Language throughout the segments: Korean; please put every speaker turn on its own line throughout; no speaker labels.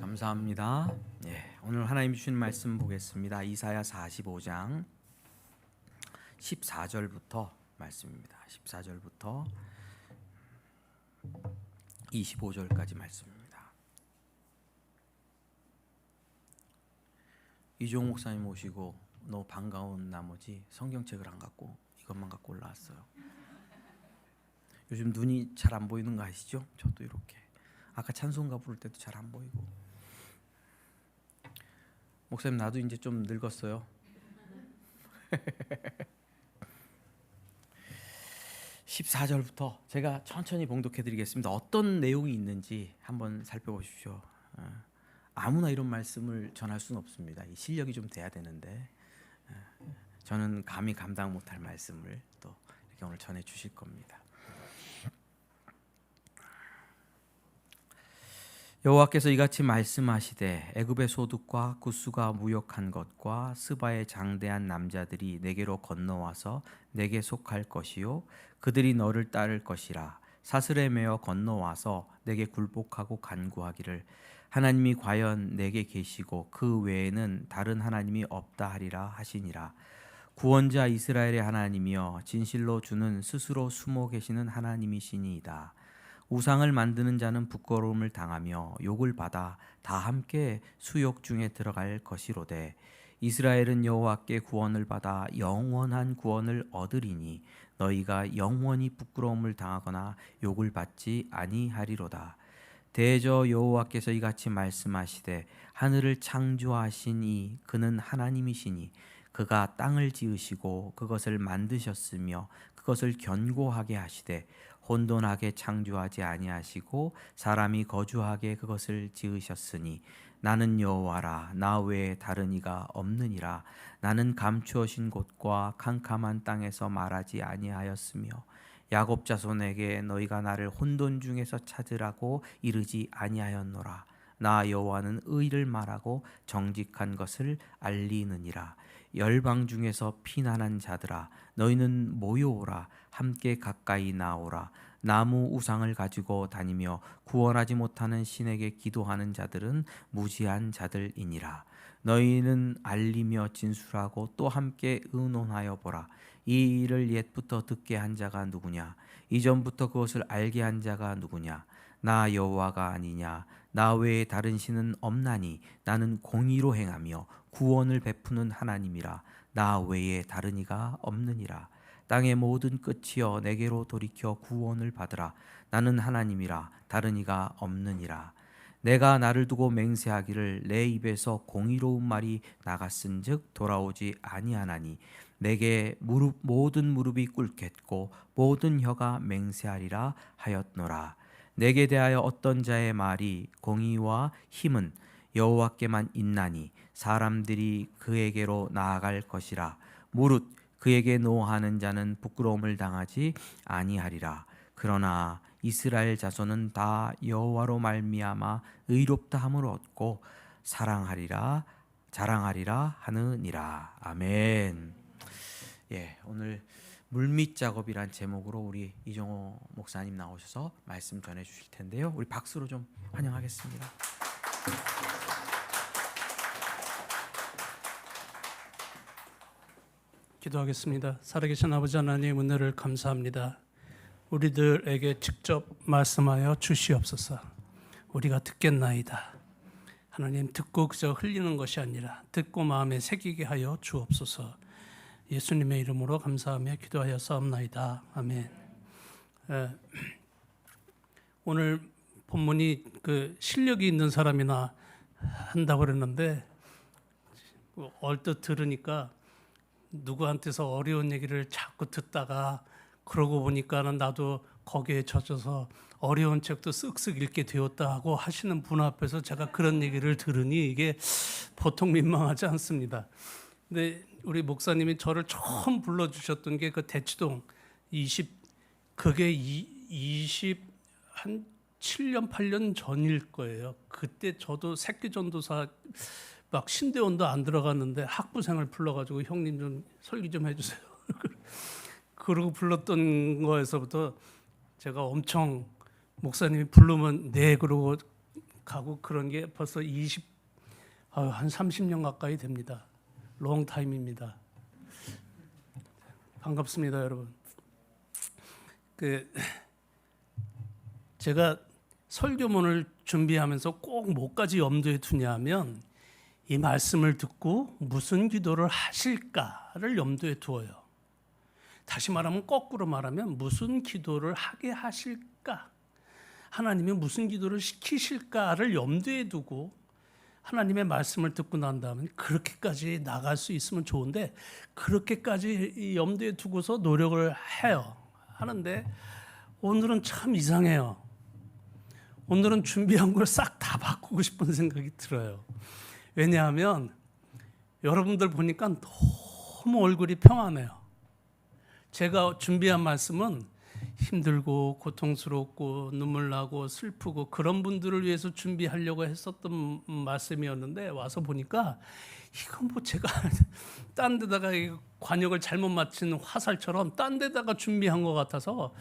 감사합니다. 오늘 하나님 주신 말씀 보겠습니다. 이사야 45장 14절부터 말씀입니다. 14절부터 25절까지 말씀입니다. 이종 목사님 오시고 너무 반가운 나머지 성경책을 안 갖고 이것만 갖고 올라왔어요. 요즘 눈이 잘 안 보이는 거 아시죠? 저도 이렇게 아까 찬송가 부를 때도 잘 안 보이고. 목사님 나도 이제 좀 늙었어요. 14절부터 제가 천천히 봉독해 드리겠습니다. 어떤 내용이 있는지 한번 살펴보십시오. 아무나 이런 말씀을 전할 수는 없습니다. 이 실력이 좀 돼야 되는데 저는 감히 감당 못할 말씀을 또 이렇게 오늘 전해 주실 겁니다. 여호와께서 이같이 말씀하시되 애굽의 소득과 굿수가 무역한 것과 스바의 장대한 남자들이 내게로 건너와서 내게 속할 것이요 그들이 너를 따를 것이라. 사슬에 매어 건너와서 내게 굴복하고 간구하기를 하나님이 과연 내게 계시고 그 외에는 다른 하나님이 없다 하리라 하시니라. 구원자 이스라엘의 하나님이여 진실로 주는 스스로 숨어 계시는 하나님이시니이다. 우상을 만드는 자는 부끄러움을 당하며 욕을 받아 다 함께 수욕 중에 들어갈 것이로되 이스라엘은 여호와께 구원을 받아 영원한 구원을 얻으리니 너희가 영원히 부끄러움을 당하거나 욕을 받지 아니하리로다. 대저 여호와께서 이같이 말씀하시되 하늘을 창조하신 이 그는 하나님이시니 그가 땅을 지으시고 그것을 만드셨으며 그것을 견고하게 하시되 혼돈하게 창조하지 아니하시고 사람이 거주하게 그것을 지으셨으니 나는 여호와라. 나 외에 다른 이가 없느니라. 나는 감추어진 곳과 캄캄한 땅에서 말하지 아니하였으며 야곱 자손에게 너희가 나를 혼돈 중에서 찾으라고 이르지 아니하였노라. 나 여호와는 의를 말하고 정직한 것을 알리느니라. 열방 중에서 피난한 자들아 너희는 모여오라. 함께 가까이 나오라. 나무 우상을 가지고 다니며 구원하지 못하는 신에게 기도하는 자들은 무지한 자들이니라. 너희는 알리며 진술하고 또 함께 의논하여 보라. 이 일을 옛부터 듣게 한 자가 누구냐? 이전부터 그것을 알게 한 자가 누구냐? 나 여호와가 아니냐? 나 외에 다른 신은 없나니 나는 공의로 행하며 구원을 베푸는 하나님이라. 나 외에 다른 이가 없느니라. 땅의 모든 끝이여 내게로 돌이켜 구원을 받으라. 나는 하나님이라. 다른 이가 없느니라. 내가 나를 두고 맹세하기를 내 입에서 공의로운 말이 나갔은즉 돌아오지 아니하나니 내게 모든 무릎이 꿇겠고 모든 혀가 맹세하리라 하였노라. 내게 대하여 어떤 자의 말이 공의와 힘은 여호와께만 있나니 사람들이 그에게로 나아갈 것이라. 무릇 그에게 노하는 자는 부끄러움을 당하지 아니하리라. 그러나 이스라엘 자손은 다 여호와로 말미암아 의롭다 함을 얻고 자랑하리라 하느니라. 아멘. 오늘 물밑 작업이란 제목으로 우리 이종호 목사님 나오셔서 말씀 전해 주실 텐데요. 우리 박수로 좀 환영하겠습니다.
기도하겠습니다. 살아계신 아버지 하나님 은혜를 감사합니다. 우리들에게 직접 말씀하여 주시옵소서. 우리가 듣겠나이다. 하나님 듣고 그저 흘리는 것이 아니라 듣고 마음에 새기게 하여 주옵소서. 예수님의 이름으로 감사하며 기도하여 싸움나이다. 아멘. 오늘 본문이 그 실력이 있는 사람이나 한다고 그랬는데 얼뜻 들으니까 누구한테서 어려운 얘기를 자꾸 듣다가 그러고 보니까는 나도 거기에 젖어서 어려운 책도 쓱쓱 읽게 되었다 하고 하시는 분 앞에서 제가 그런 얘기를 들으니 이게 보통 민망하지 않습니다. 근데 우리 목사님이 저를 처음 불러주셨던 게 그 대치동 그게 한 7년 8년 전일 거예요. 그때 저도 새끼전도사 막 신대원도 안 들어갔는데 학부생을 불러가지고 형님 좀 설교 좀 해주세요. 그러고 불렀던 거에서부터 제가 엄청 목사님이 부르면 네 그러고 가고 그런 게 벌써 한 30년 가까이 됩니다. 롱타임입니다. 반갑습니다, 여러분. 제가 설교문을 준비하면서 꼭 뭐까지 염두에 두냐면 이 말씀을 듣고 무슨 기도를 하실까를 염두에 두어요. 다시 말하면 거꾸로 말하면 무슨 기도를 하게 하실까? 하나님이 무슨 기도를 시키실까를 염두에 두고 하나님의 말씀을 듣고 난 다음에 그렇게까지 나갈 수 있으면 좋은데 그렇게까지 염두에 두고서 노력을 하는데 오늘은 참 이상해요. 오늘은 준비한 걸 싹 다 바꾸고 싶은 생각이 들어요. 왜냐하면 여러분들 보니까 너무 얼굴이 평안해요. 제가 준비한 말씀은 힘들고 고통스럽고 눈물 나고 슬프고 그런 분들을 위해서 준비하려고 했었던 말씀이었는데 와서 보니까 이건 뭐 제가 딴 데다가 관역을 잘못 맞춘 화살처럼 딴 데다가 준비한 것 같아서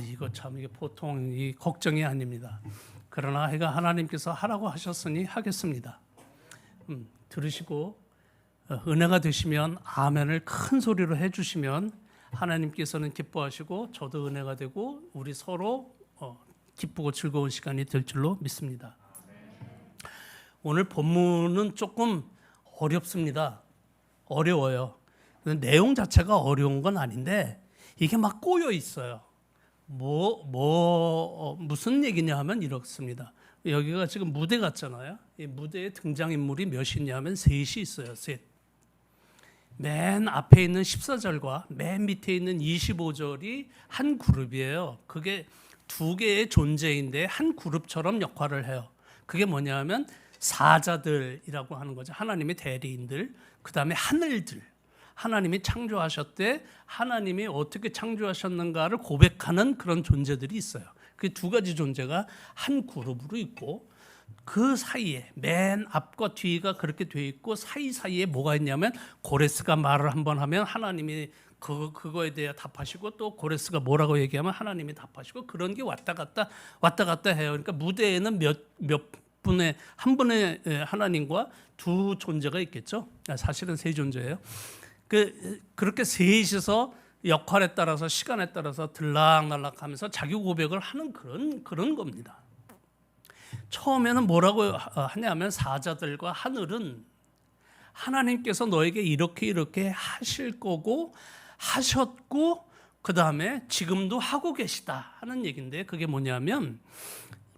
이거 참 이게 보통 이 걱정이 아닙니다. 그러나 하나님께서 하라고 하셨으니 하겠습니다. 들으시고 은혜가 되시면 아멘을 큰 소리로 해주시면 하나님께서는 기뻐하시고 저도 은혜가 되고 우리 서로 기쁘고 즐거운 시간이 될 줄로 믿습니다. 오늘 본문은 조금 어렵습니다. 어려워요. 내용 자체가 어려운 건 아닌데 이게 막 꼬여 있어요. 무슨 얘기냐 하면 이렇습니다. 여기가 지금 무대 같잖아요. 이 무대에 등장인물이 몇이냐 하면 셋이 있어요. 셋. 맨 앞에 있는 14절과 맨 밑에 있는 25절이 한 그룹이에요. 그게 두 개의 존재인데 한 그룹처럼 역할을 해요. 그게 뭐냐 하면 사자들이라고 하는 거죠. 하나님의 대리인들. 그 다음에 하늘들. 하나님이 창조하셨대 하나님이 어떻게 창조하셨는가를 고백하는 그런 존재들이 있어요. 그 두 가지 존재가 한 그룹으로 있고 그 사이에 맨 앞과 뒤가 그렇게 돼 있고 사이사이에 뭐가 있냐면 고레스가 말을 한번 하면 하나님이 그거에 대해 답하시고 또 고레스가 뭐라고 얘기하면 하나님이 답하시고 그런 게 왔다 갔다 해요. 그러니까 무대에는 한 분의 하나님과 두 존재가 있겠죠. 사실은 세 존재예요. 그렇게 셋이서 역할에 따라서 시간에 따라서 들락날락하면서 자기 고백을 하는 그런 겁니다. 처음에는 뭐라고 하냐면 사자들과 하늘은 하나님께서 너에게 이렇게 하실 거고 하셨고 그 다음에 지금도 하고 계시다 하는 얘기인데 그게 뭐냐면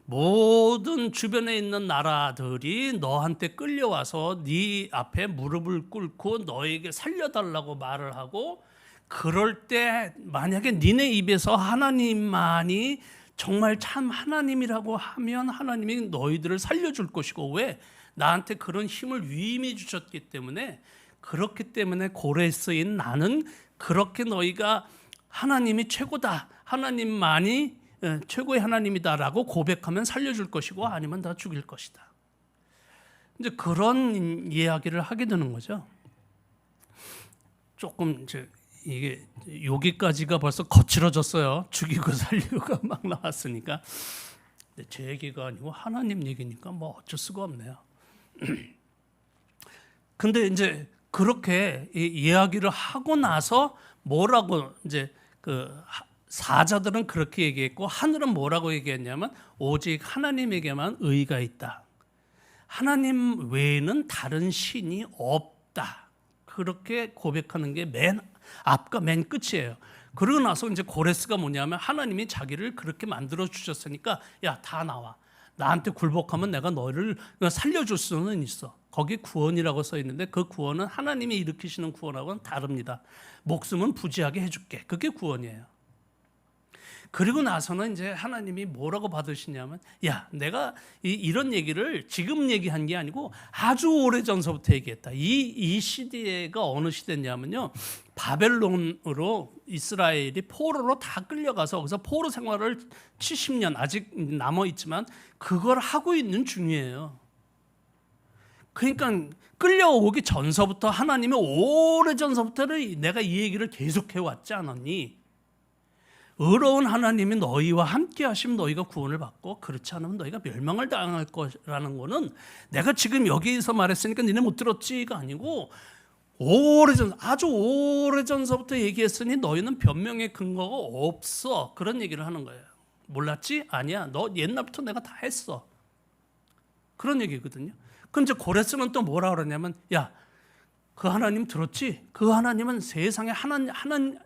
모든 주변에 있는 나라들이 너한테 끌려와서 네 앞에 무릎을 꿇고 너에게 살려달라고 말을 하고 그럴 때 만약에 니네 입에서 하나님만이 정말 참 하나님이라고 하면 하나님이 너희들을 살려줄 것이고 왜? 나한테 그런 힘을 위임해 주셨기 때문에 그렇기 때문에 고레스인 나는 그렇게 너희가 하나님이 최고다 하나님만이 최고의 하나님이다라고 고백하면 살려줄 것이고 아니면 다 죽일 것이다. 이제 그런 이야기를 하게 되는 거죠. 조금 이게 여기까지가 벌써 거칠어졌어요. 죽이고 살리고가 막 나왔으니까. 근데 제 얘기가 아니고 하나님 얘기니까 뭐 어쩔 수가 없네요. 근데 이제 그렇게 이야기를 하고 나서 뭐라고 이제 사자들은 그렇게 얘기했고 하늘은 뭐라고 얘기했냐면 오직 하나님에게만 의가 있다. 하나님 외에는 다른 신이 없다. 그렇게 고백하는 게 맨 앞과 맨 끝이에요. 그러고 나서 이제 고레스가 뭐냐면 하나님이 자기를 그렇게 만들어 주셨으니까 야, 다 나와. 나한테 굴복하면 내가 너를 살려줄 수는 있어. 거기 구원이라고 써 있는데 그 구원은 하나님이 일으키시는 구원하고는 다릅니다. 목숨은 부지하게 해줄게. 그게 구원이에요. 그리고 나서는 이제 하나님이 뭐라고 받으시냐면 야, 내가 이런 얘기를 지금 얘기한 게 아니고 아주 오래전서부터 얘기했다. 이 시대가 어느 시대냐면요. 바벨론으로 이스라엘이 포로로 다 끌려가서 거기서 포로 생활을 70년 아직 남아있지만 그걸 하고 있는 중이에요. 그러니까 끌려오기 전서부터 하나님이 오래전서부터 내가 이 얘기를 계속해 왔지 않았니? 의로운 하나님이 너희와 함께 하시면 너희가 구원을 받고 그렇지 않으면 너희가 멸망을 당할 거라는 거는 내가 지금 여기서 말했으니까 니네 못 들었지가 아니고 오래전, 아주 오래전서부터 얘기했으니 너희는 변명의 근거가 없어. 그런 얘기를 하는 거예요. 몰랐지? 아니야. 너 옛날부터 내가 다 했어. 그런 얘기거든요. 그럼 이제 고레스는 또 뭐라 그러냐면, 야, 그 하나님 들었지? 그 하나님은 세상에 한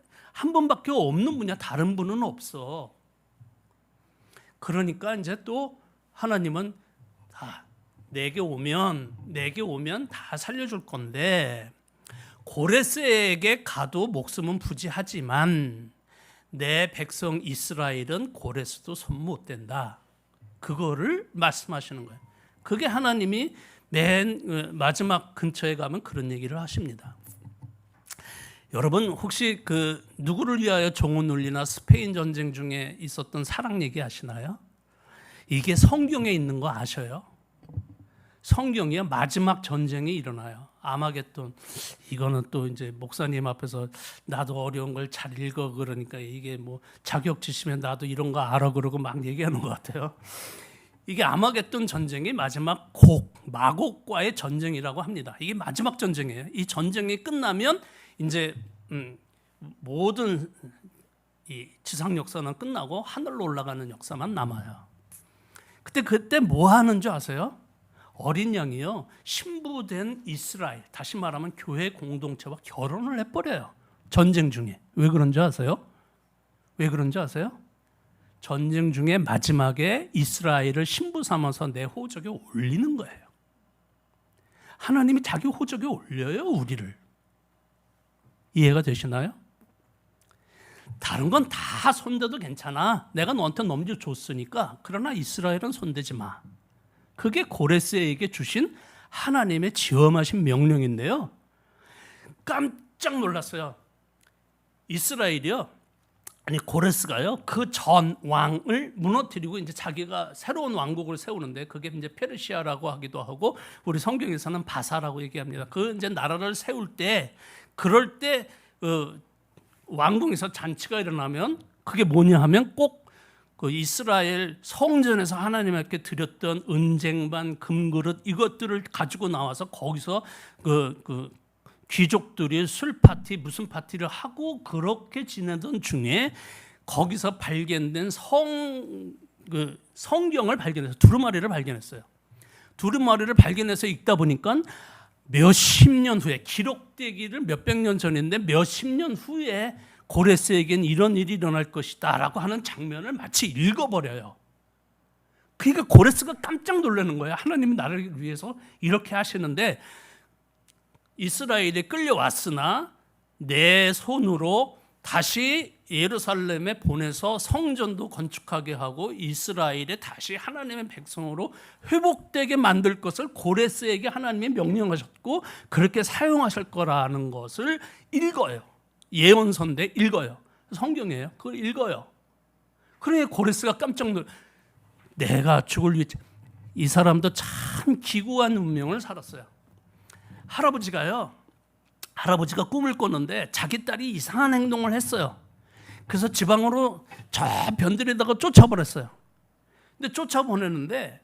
분밖에 없는 분이야. 다른 분은 없어. 그러니까 이제 또 하나님은 내게 오면 다 살려줄 건데 고레스에게 가도 목숨은 부지하지만 내 백성 이스라엘은 고레스도 손 못 댄다. 그거를 말씀하시는 거예요. 그게 하나님이 맨 마지막 근처에 가면 그런 얘기를 하십니다. 여러분 혹시 그 누구를 위하여 종을 울리나 스페인 전쟁 중에 있었던 사랑 얘기 아시나요? 이게 성경에 있는 거 아셔요? 성경이요 마지막 전쟁이 일어나요. 아마겟돈. 이거는 또 이제 목사님 앞에서 나도 어려운 걸 잘 읽어 그러니까 이게 뭐 자격 지시면 나도 이런 거 알아 그러고 막 얘기하는 것 같아요. 이게 아마겟돈 전쟁이 마지막 마곡과의 전쟁이라고 합니다. 이게 마지막 전쟁이에요. 이 전쟁이 끝나면 이제 모든 이 지상 역사는 끝나고 하늘로 올라가는 역사만 남아요. 그때 뭐 하는 줄 아세요? 어린 양이요 신부된 이스라엘, 다시 말하면 교회 공동체와 결혼을 해버려요. 전쟁 중에. 왜 그런지 아세요? 왜 그런지 아세요? 전쟁 중에 마지막에 이스라엘을 신부 삼아서 내 호적에 올리는 거예요. 하나님이 자기 호적에 올려요, 우리를. 이해가 되시나요? 다른 건 다 손대도 괜찮아. 내가 너한테 넘겨줬으니까. 그러나 이스라엘은 손대지 마. 그게 고레스에게 주신 하나님의 지엄하신 명령인데요. 깜짝 놀랐어요. 이스라엘이요. 아니 고레스가요. 그 전 왕을 무너뜨리고 이제 자기가 새로운 왕국을 세우는데 그게 이제 페르시아라고 하기도 하고 우리 성경에서는 바사라고 얘기합니다. 그 이제 나라를 세울 때 그럴 때 왕궁에서 잔치가 일어나면 그게 뭐냐 하면 꼭 그 이스라엘 성전에서 하나님께 드렸던 은쟁반, 금그릇 이것들을 가지고 나와서 거기서 그 귀족들이 술 파티 무슨 파티를 하고 그렇게 지내던 중에 거기서 발견된 성경을 발견해서 두루마리를 발견했어요. 두루마리를 발견해서 읽다 보니까 몇십 년 후에 기록되기를 몇백 년 전인데 몇십 년 후에 고레스에겐 이런 일이 일어날 것이다 라고 하는 장면을 마치 읽어버려요. 그러니까 고레스가 깜짝 놀라는 거예요. 하나님이 나를 위해서 이렇게 하시는데 이스라엘이 끌려왔으나 내 손으로 다시 예루살렘에 보내서 성전도 건축하게 하고 이스라엘에 다시 하나님의 백성으로 회복되게 만들 것을 고레스에게 하나님이 명령하셨고 그렇게 사용하실 거라는 것을 읽어요. 예언서인데 읽어요. 성경이에요. 그걸 읽어요. 그러니까 고레스가 깜짝 놀라. 내가 죽을 위해 이 사람도 참 기구한 운명을 살았어요. 할아버지가 꿈을 꿨는데 자기 딸이 이상한 행동을 했어요. 그래서 지방으로 저 변들에다가 쫓아버렸어요. 근데 쫓아보내는데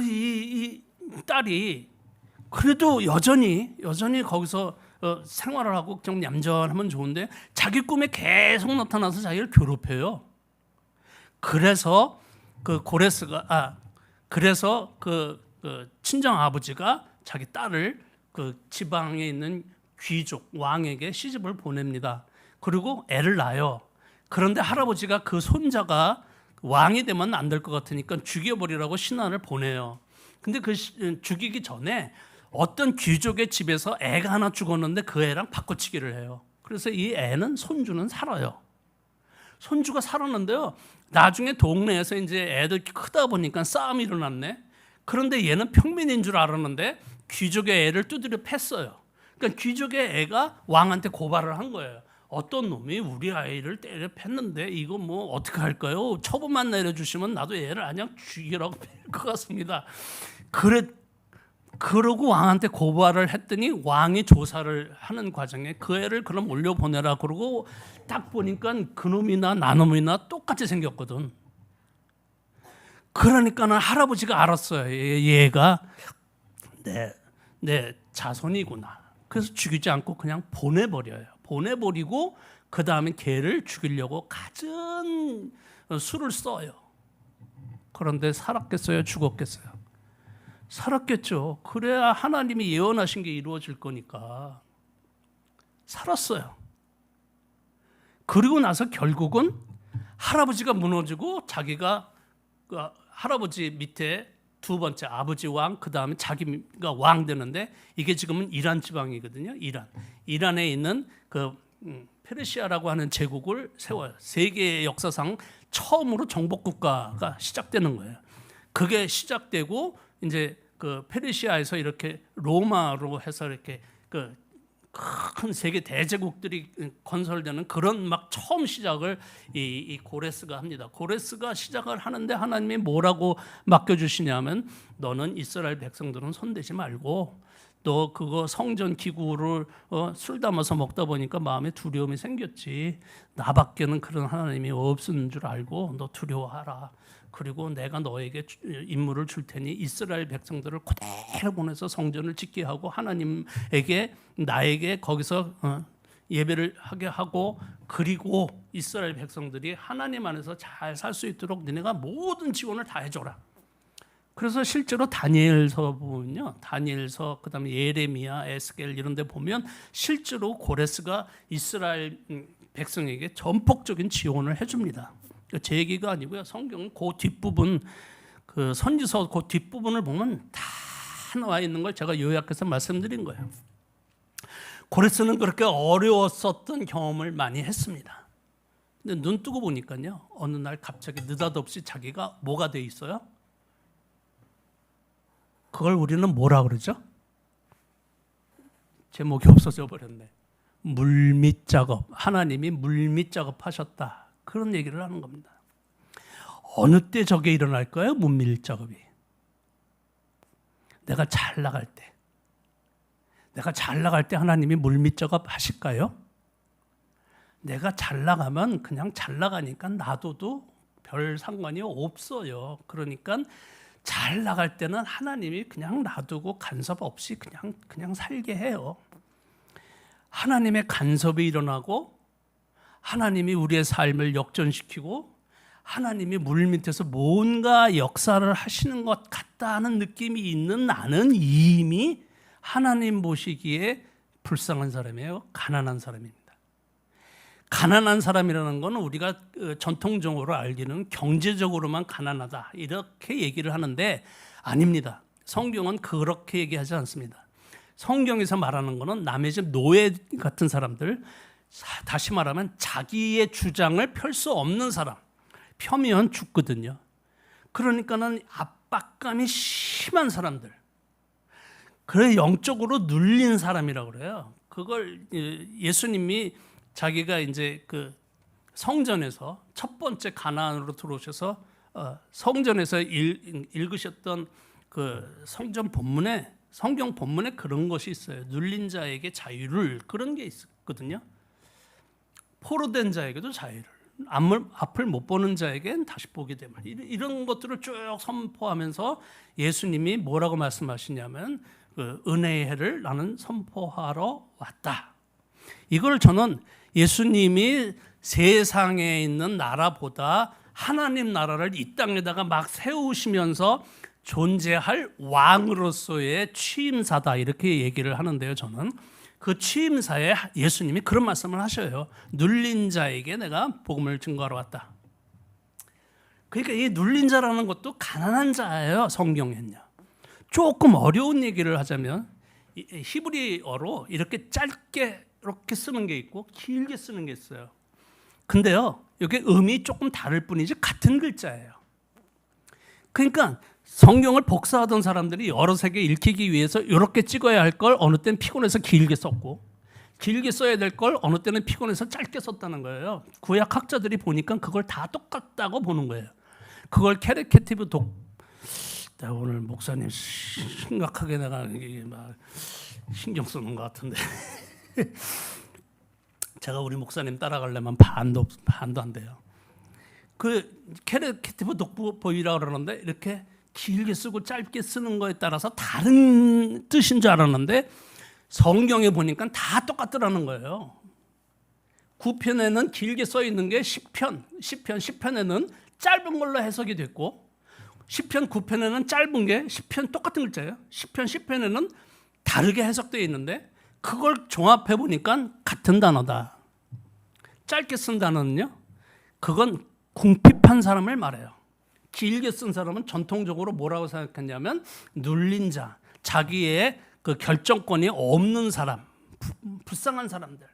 이 딸이 그래도 여전히 거기서 생활을 하고 좀 얌전하면 좋은데 자기 꿈에 계속 나타나서 자기를 괴롭혀요. 그래서 그 친정 아버지가 자기 딸을 그 지방에 있는 귀족 왕에게 시집을 보냅니다. 그리고 애를 낳아요. 그런데 할아버지가 그 손자가 왕이 되면 안 될 것 같으니까 죽여버리라고 신하를 보내요. 근데 죽이기 전에 어떤 귀족의 집에서 애가 하나 죽었는데 그 애랑 바꿔치기를 해요. 그래서 이 애는 손주는 살아요. 손주가 살았는데요. 나중에 동네에서 이제 애들 크다 보니까 싸움이 일어났네. 그런데 얘는 평민인 줄 알았는데 귀족의 애를 두드려 팼어요. 그러니까 귀족의 애가 왕한테 고발을 한 거예요. 어떤 놈이 우리 아이를 때려 팼는데 이거 뭐 어떻게 할까요? 처분만 내려주시면 나도 얘를 그냥 죽이라고 팰 것 같습니다. 그러고 왕한테 고발을 했더니 왕이 조사를 하는 과정에 그 애를 그럼 올려보내라 그러고 딱 보니까 그놈이나 나놈이나 똑같이 생겼거든. 그러니까는 할아버지가 알았어요. 얘가 내 자손이구나. 그래서 죽이지 않고 그냥 보내버려요. 보내버리고 그 다음에 걔를 죽이려고 갖은 수를 써요. 그런데 살았겠어요? 죽었겠어요? 살았겠죠. 그래야 하나님이 예언하신 게 이루어질 거니까. 살았어요. 그리고 나서 결국은 할아버지가 무너지고 자기가 그 할아버지 밑에 두 번째 아버지 왕, 그 다음에 자기가 왕 되는데 이게 지금은 이란 지방이거든요. 이란에 있는 그 페르시아라고 하는 제국을 세워요. 세계 역사상 처음으로 정복 국가가 시작되는 거예요. 그게 시작되고 이제 그 페르시아에서 이렇게 로마로 해서 이렇게 그 큰 세계 대제국들이 건설되는 그런 막 처음 시작을 이 고레스가 합니다. 고레스가 시작을 하는데 하나님이 뭐라고 맡겨주시냐면 너는 이스라엘 백성들은 손대지 말고 너 그거 성전 기구를 술 담아서 먹다 보니까 마음에 두려움이 생겼지. 나밖에는 그런 하나님이 없는 줄 알고 너 두려워하라. 그리고 내가 너에게 임무를 줄 테니 이스라엘 백성들을 그대로 보내서 성전을 짓게 하고 하나님에게 나에게 거기서 예배를 하게 하고 그리고 이스라엘 백성들이 하나님 안에서 잘 살 수 있도록 너네가 모든 지원을 다 해줘라. 그래서 실제로 다니엘서 보면요, 다니엘서 그다음에 예레미야, 에스겔 이런 데 보면 실제로 고레스가 이스라엘 백성에게 전폭적인 지원을 해줍니다. 제 얘기가 아니고요. 성경 그 뒷부분, 그 선지서 그 뒷부분을 보면 다 나와 있는 걸 제가 요약해서 말씀드린 거예요. 고레스는 그렇게 어려웠었던 경험을 많이 했습니다. 근데 눈 뜨고 보니까요, 어느 날 갑자기 느닷없이 자기가 뭐가 돼 있어요? 그걸 우리는 뭐라 그러죠? 제목이 없어져 버렸네. 물밑 작업. 하나님이 물밑 작업하셨다. 그런 얘기를 하는 겁니다. 어느 때 저게 일어날까요? 물밑 작업이. 내가 잘 나갈 때. 내가 잘 나갈 때 하나님이 물밑 작업 하실까요? 내가 잘 나가면 그냥 잘 나가니까 놔둬도 별 상관이 없어요. 그러니까 잘 나갈 때는 하나님이 그냥 놔두고 간섭 없이 그냥 살게 해요. 하나님의 간섭이 일어나고 하나님이 우리의 삶을 역전시키고 하나님이 물 밑에서 뭔가 역사를 하시는 것 같다는 느낌이 있는 나는 이미 하나님 보시기에 불쌍한 사람이에요. 가난한 사람입니다. 가난한 사람이라는 건 우리가 전통적으로 알기는 경제적으로만 가난하다 이렇게 얘기를 하는데 아닙니다. 성경은 그렇게 얘기하지 않습니다. 성경에서 말하는 것은 남의 집 노예 같은 사람들, 다시 말하면 자기의 주장을 펼 수 없는 사람, 펴면 죽거든요. 그러니까는 압박감이 심한 사람들, 그래 영적으로 눌린 사람이라고 그래요. 그걸 예수님이 자기가 이제 그 성전에서 첫 번째 가나안으로 들어오셔서 성전에서 읽으셨던 그 성경 본문에 그런 것이 있어요. 눌린 자에게 자유를, 그런 게 있거든요. 포로된 자에게도 자유를, 앞을 못 보는 자에게는 다시 보게 됨을, 이런 것들을 쭉 선포하면서 예수님이 뭐라고 말씀하시냐면 그 은혜의 해를 나는 선포하러 왔다. 이걸 저는 예수님이 세상에 있는 나라보다 하나님 나라를 이 땅에다가 막 세우시면서 존재할 왕으로서의 취임사다 이렇게 얘기를 하는데요. 저는 그 취임사에 예수님이 그런 말씀을 하셔요. 눌린 자에게 내가 복음을 증거하러 왔다. 그러니까 이 눌린 자라는 것도 가난한 자예요. 성경에는요. 조금 어려운 얘기를 하자면 히브리어로 이렇게 짧게 이렇게 쓰는 게 있고 길게 쓰는 게 있어요. 근데요, 이게 음이 조금 다를 뿐이지 같은 글자예요. 그러니까 성경을 복사하던 사람들이 여러 세계 읽히기 위해서 이렇게 찍어야 할 걸 어느 때는 피곤해서 길게 썼고, 길게 써야 될 걸 어느 때는 피곤해서 짧게 썼다는 거예요. 구약 학자들이 보니까 그걸 다 똑같다고 보는 거예요. 그걸 캐리케이티브 내가 오늘 목사님 심각하게 내가 이게 막 신경 쓰는 것 같은데 제가 우리 목사님 따라가려면 반도 안 돼요. 그 캐릭티브 독보이라고 그러는데 이렇게 길게 쓰고 짧게 쓰는 거에 따라서 다른 뜻인 줄 알았는데 성경에 보니까 다 똑같더라는 거예요. 9편에는 길게 써 있는 게 10편에는 짧은 걸로 해석이 됐고 10편 9편에는 짧은 게 10편 똑같은 글자예요. 10편에는 다르게 해석되어 있는데 그걸 종합해 보니까 같은 단어다. 짧게 쓴 단어는요. 그건 궁핍한 사람을 말해요. 길게 쓴 사람은 전통적으로 뭐라고 생각했냐면 눌린 자, 자기의 그 결정권이 없는 사람, 불쌍한 사람들.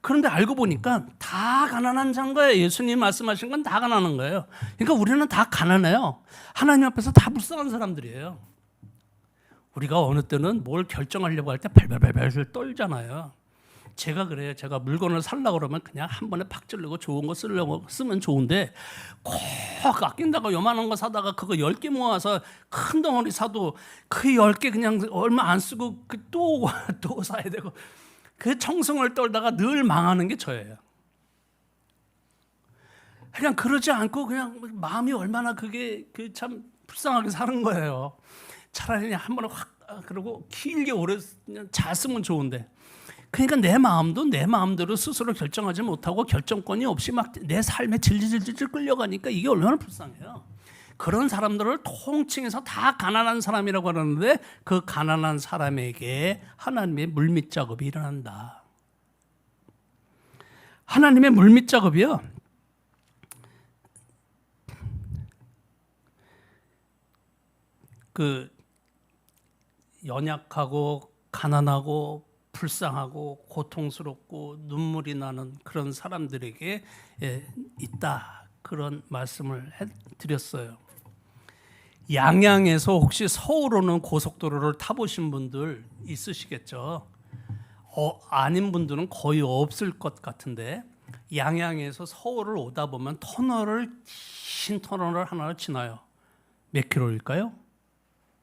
그런데 알고 보니까 다 가난한 자인 거예요. 예수님 말씀하신 건 다 가난한 거예요. 그러니까 우리는 다 가난해요. 하나님 앞에서 다 불쌍한 사람들이에요. 우리가 어느 때는 뭘 결정하려고 할 때 발발발발 떨잖아요. 제가 그래요. 제가 물건을 살려고 그러면 그냥 한 번에 팍 찌르고 좋은 거 쓰면 좋은데 꼭 아낀다고 요만한 거 사다가 그거 10개 모아서 큰 덩어리 사도 그 10개 그냥 얼마 안 쓰고 또 사야 되고 그 청승을 떨다가 늘 망하는 게 저예요. 그냥 그러지 않고 그냥 마음이 얼마나 그게 참 불쌍하게 사는 거예요. 차라리 그냥 한 번에 확 그러고 길게 오래 잘 쓰면 좋은데 그러니까 내 마음도 내 마음대로 스스로 결정하지 못하고 결정권이 없이 막 내 삶에 질질질질 끌려가니까 이게 얼마나 불쌍해요. 그런 사람들을 통칭해서 다 가난한 사람이라고 하는데 그 가난한 사람에게 하나님의 물밑 작업이 일어난다. 하나님의 물밑 작업이요. 그 연약하고 가난하고 불쌍하고 고통스럽고 눈물이 나는 그런 사람들에게 있다. 그런 말씀을 드렸어요. 양양에서 혹시 서울 오는 고속도로를 타보신 분들 있으시겠죠? 아닌 분들은 거의 없을 것 같은데 양양에서 서울을 오다 보면 긴 터널을 하나를 지나요. 몇 킬로일까요?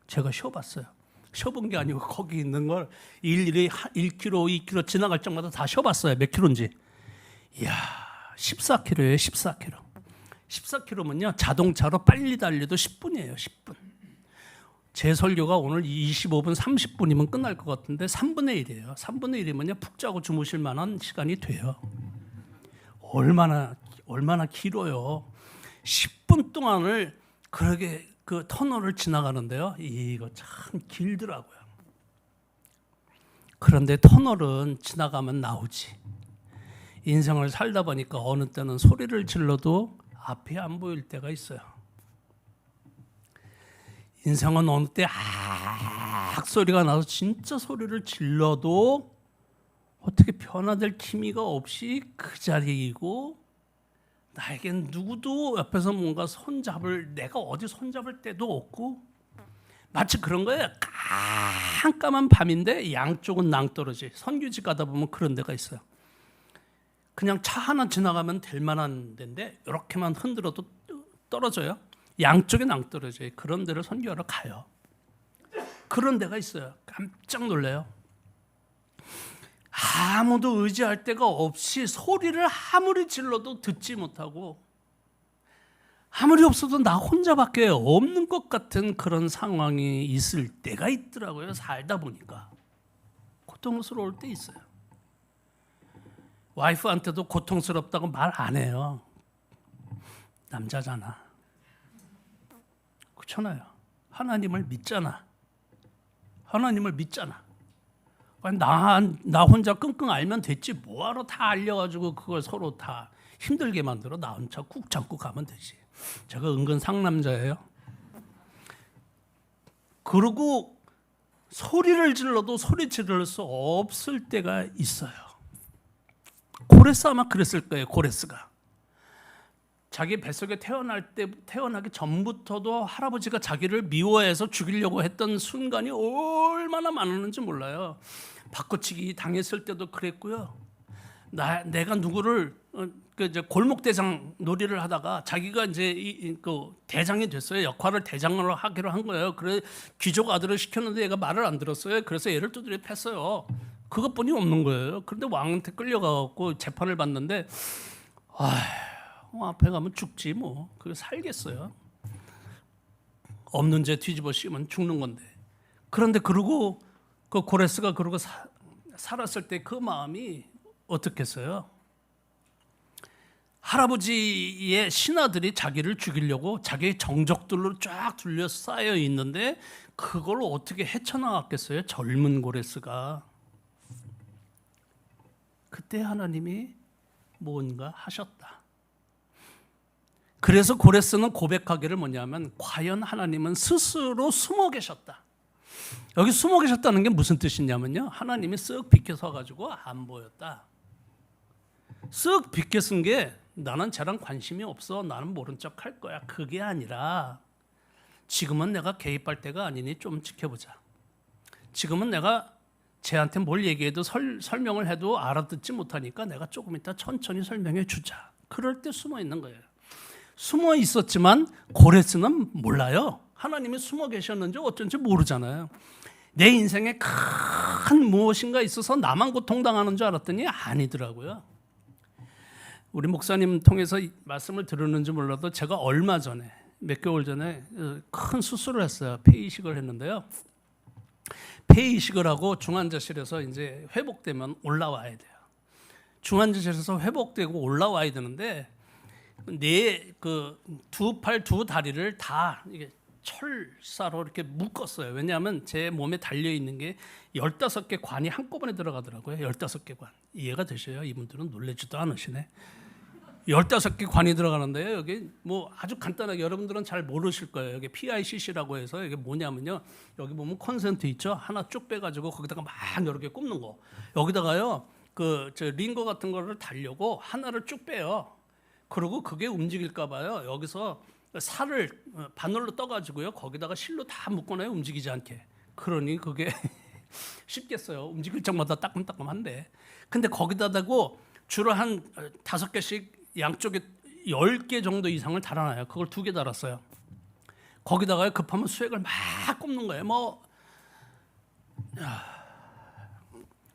제가 쉬어봤어요. 쉬어본 게 아니고 거기 있는 걸 일일이 1km, 2km 지나갈 적마다 다 쉬어봤어요. 몇 킬로인지. 이야, 14km예요. 14km. 14km면요. 자동차로 빨리 달려도 10분이에요. 10분. 제 설교가 오늘 25분, 30분이면 끝날 것 같은데 3분의 1이에요. 3분의 1이면요. 푹 자고 주무실 만한 시간이 돼요. 얼마나 길어요. 10분 동안을 그렇게 그 터널을 지나가는데요. 이거 참 길더라고요. 그런데 터널은 지나가면 나오지. 인생을 살다 보니까 어느 때는 소리를 질러도 앞이 안 보일 때가 있어요. 인생은 어느 때 소리가 나서 진짜 소리를 질러도 어떻게 변화될 기미가 없이 그 자리이고 나에겐 누구도 옆에서 뭔가 내가 어디 손잡을 때도 없고 마치 그런 거예요. 깜깜한 밤인데 양쪽은 낭떠러지. 선교지 가다 보면 그런 데가 있어요. 그냥 차 하나 지나가면 될 만한 데인데 이렇게만 흔들어도 떨어져요. 양쪽에 낭떠러져요. 그런 데를 선교하러 가요. 그런 데가 있어요. 깜짝 놀래요. 아무도 의지할 데가 없이 소리를 아무리 질러도 듣지 못하고 아무리 없어도 나 혼자밖에 없는 것 같은 그런 상황이 있을 때가 있더라고요. 살다 보니까 고통스러울 때 있어요. 와이프한테도 고통스럽다고 말 안 해요. 남자잖아. 그렇잖아요. 하나님을 믿잖아. 나 혼자 끙끙 앓면 됐지. 뭐하러 다 알려가지고 그걸 서로 다 힘들게 만들어. 나 혼자 꾹 참고 가면 되지. 제가 은근 상남자예요. 그리고 소리를 질러도 소리 지를 수 없을 때가 있어요. 고레스 아마 그랬을 거예요. 고레스가. 자기 뱃속에 태어나기 전부터도 할아버지가 자기를 미워해서 죽이려고 했던 순간이 얼마나 많았는지 몰라요. 바꿔치기 당했을 때도 그랬고요. 내가 누구를 그 이제 골목 대장 놀이를 하다가 자기가 이제 그 대장이 됐어요. 역할을 대장으로 하기로 한 거예요. 그래 귀족 아들을 시켰는데 얘가 말을 안 들었어요. 그래서 얘를 두드려 팼어요. 그것뿐이 없는 거예요. 그런데 왕한테 끌려가고 재판을 받는데 앞에 가면 죽지 뭐. 그게 살겠어요. 없는 죄 뒤집어 씌우면 죽는 건데. 그런데 그러고 그 고레스가 그러고 살았을 때 그 마음이 어떻겠어요? 할아버지의 신하들이 자기를 죽이려고 자기의 정적들로 쫙 둘러싸여 있는데 그걸 어떻게 헤쳐나갔겠어요? 젊은 고레스가. 그때 하나님이 뭔가 하셨다. 그래서 고레스는 고백하기를 뭐냐면 과연 하나님은 스스로 숨어 계셨다. 여기 숨어 계셨다는 게 무슨 뜻이냐면요. 하나님이 쓱 비켜서 가지고 안 보였다. 쓱 비켜 쓴 게 나는 쟤랑 관심이 없어. 나는 모른 척 할 거야. 그게 아니라 지금은 내가 개입할 때가 아니니 좀 지켜보자. 지금은 내가 쟤한테 뭘 얘기해도 설명을 해도 알아듣지 못하니까 내가 조금 이따 천천히 설명해 주자. 그럴 때 숨어 있는 거예요. 숨어 있었지만 고레스는 몰라요. 하나님이 숨어 계셨는지 어쩐지 모르잖아요. 내 인생에 큰 무엇인가 있어서 나만 고통당하는 줄 알았더니 아니더라고요. 우리 목사님 통해서 말씀을 들었는지 몰라도 제가 얼마 전에 몇 개월 전에 큰 수술을 했어요. 폐이식을 했는데요. 폐이식을 하고 중환자실에서 이제 회복되면 올라와야 돼요. 중환자실에서 회복되고 올라와야 되는데 내 그 두 팔 두 다리를 다 이게 철사로 이렇게 묶었어요. 왜냐하면 제 몸에 달려 있는 게 15개 관이 한꺼번에 들어가더라고요. 15개 관. 이해가 되셔요? 이분들은 놀라지도 않으시네. 15개 관이 들어가는데요. 여기 뭐 아주 간단하게 여러분들은 잘 모르실 거예요. 여기 PICC라고 해서 이게 뭐냐면요. 여기 보면 컨센트 있죠. 하나 쭉 빼가지고 거기다가 막 여러 개 꼽는 거. 여기다가요. 그 저 링거 같은 거를 달려고 하나를 쭉 빼요. 그리고 그게 움직일까 봐요. 여기서 살을 바늘로 떠가지고요. 거기다가 실로 다 묶어놔요. 움직이지 않게. 그러니 그게 쉽겠어요. 움직일 적마다 따끔따끔한데. 근데 거기다 대고 주로 한 5개씩 양쪽에 10개 정도 이상을 달아놔요. 그걸 2개 달았어요. 거기다가 급하면 수액을 막 꼽는 거예요. 뭐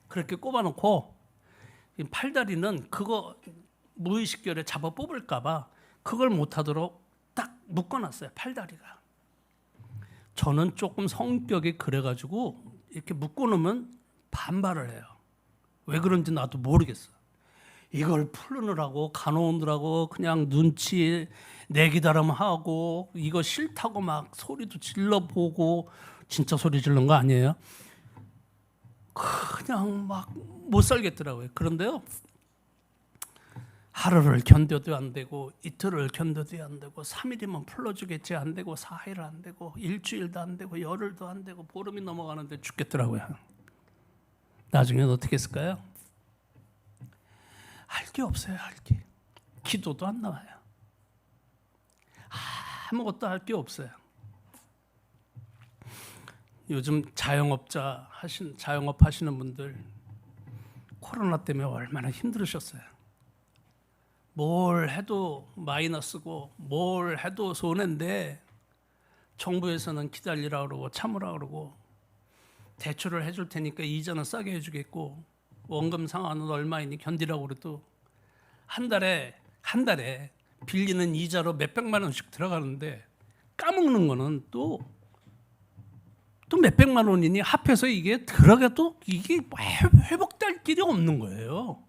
그렇게 꼽아놓고 팔다리는 그거 무의식결에 잡아 뽑을까 봐 그걸 못하도록 딱 묶어놨어요. 팔다리가. 저는 조금 성격이 그래가지고 이렇게 묶어놓으면 반발을 해요. 왜 그런지 나도 모르겠어. 이걸 풀느라고 간호원들하고 그냥 눈치 내기다름 하고 이거 싫다고 막 소리도 질러보고 진짜 소리 지른 거 아니에요? 그냥 막 못 살겠더라고요. 그런데요. 하루를 견뎌도 안 되고 이틀을 견뎌도 안 되고 3일이면 풀어주겠지 안 되고 4일 안 되고 일주일도 안 되고 열흘도 안 되고 보름이 넘어가는데 죽겠더라고요. 나중엔 어떻게 했을까요? 할 게 없어요. 할 게. 기도도 안 나와요. 아무것도 할 게 없어요. 요즘 자영업 하시는 분들 코로나 때문에 얼마나 힘들으셨어요. 뭘 해도 마이너스고 뭘 해도 손해인데 정부에서는 기다리라 그러고 참으라 그러고 대출을 해줄 테니까 이자는 싸게 해주겠고 원금 상환은 얼마이니 견디라고 그래도 한 달에 빌리는 이자로 몇백만 원씩 들어가는데 까먹는 거는 또 몇백만 원이니 합해서 이게 들어가도 이게 회복될 길이 없는 거예요.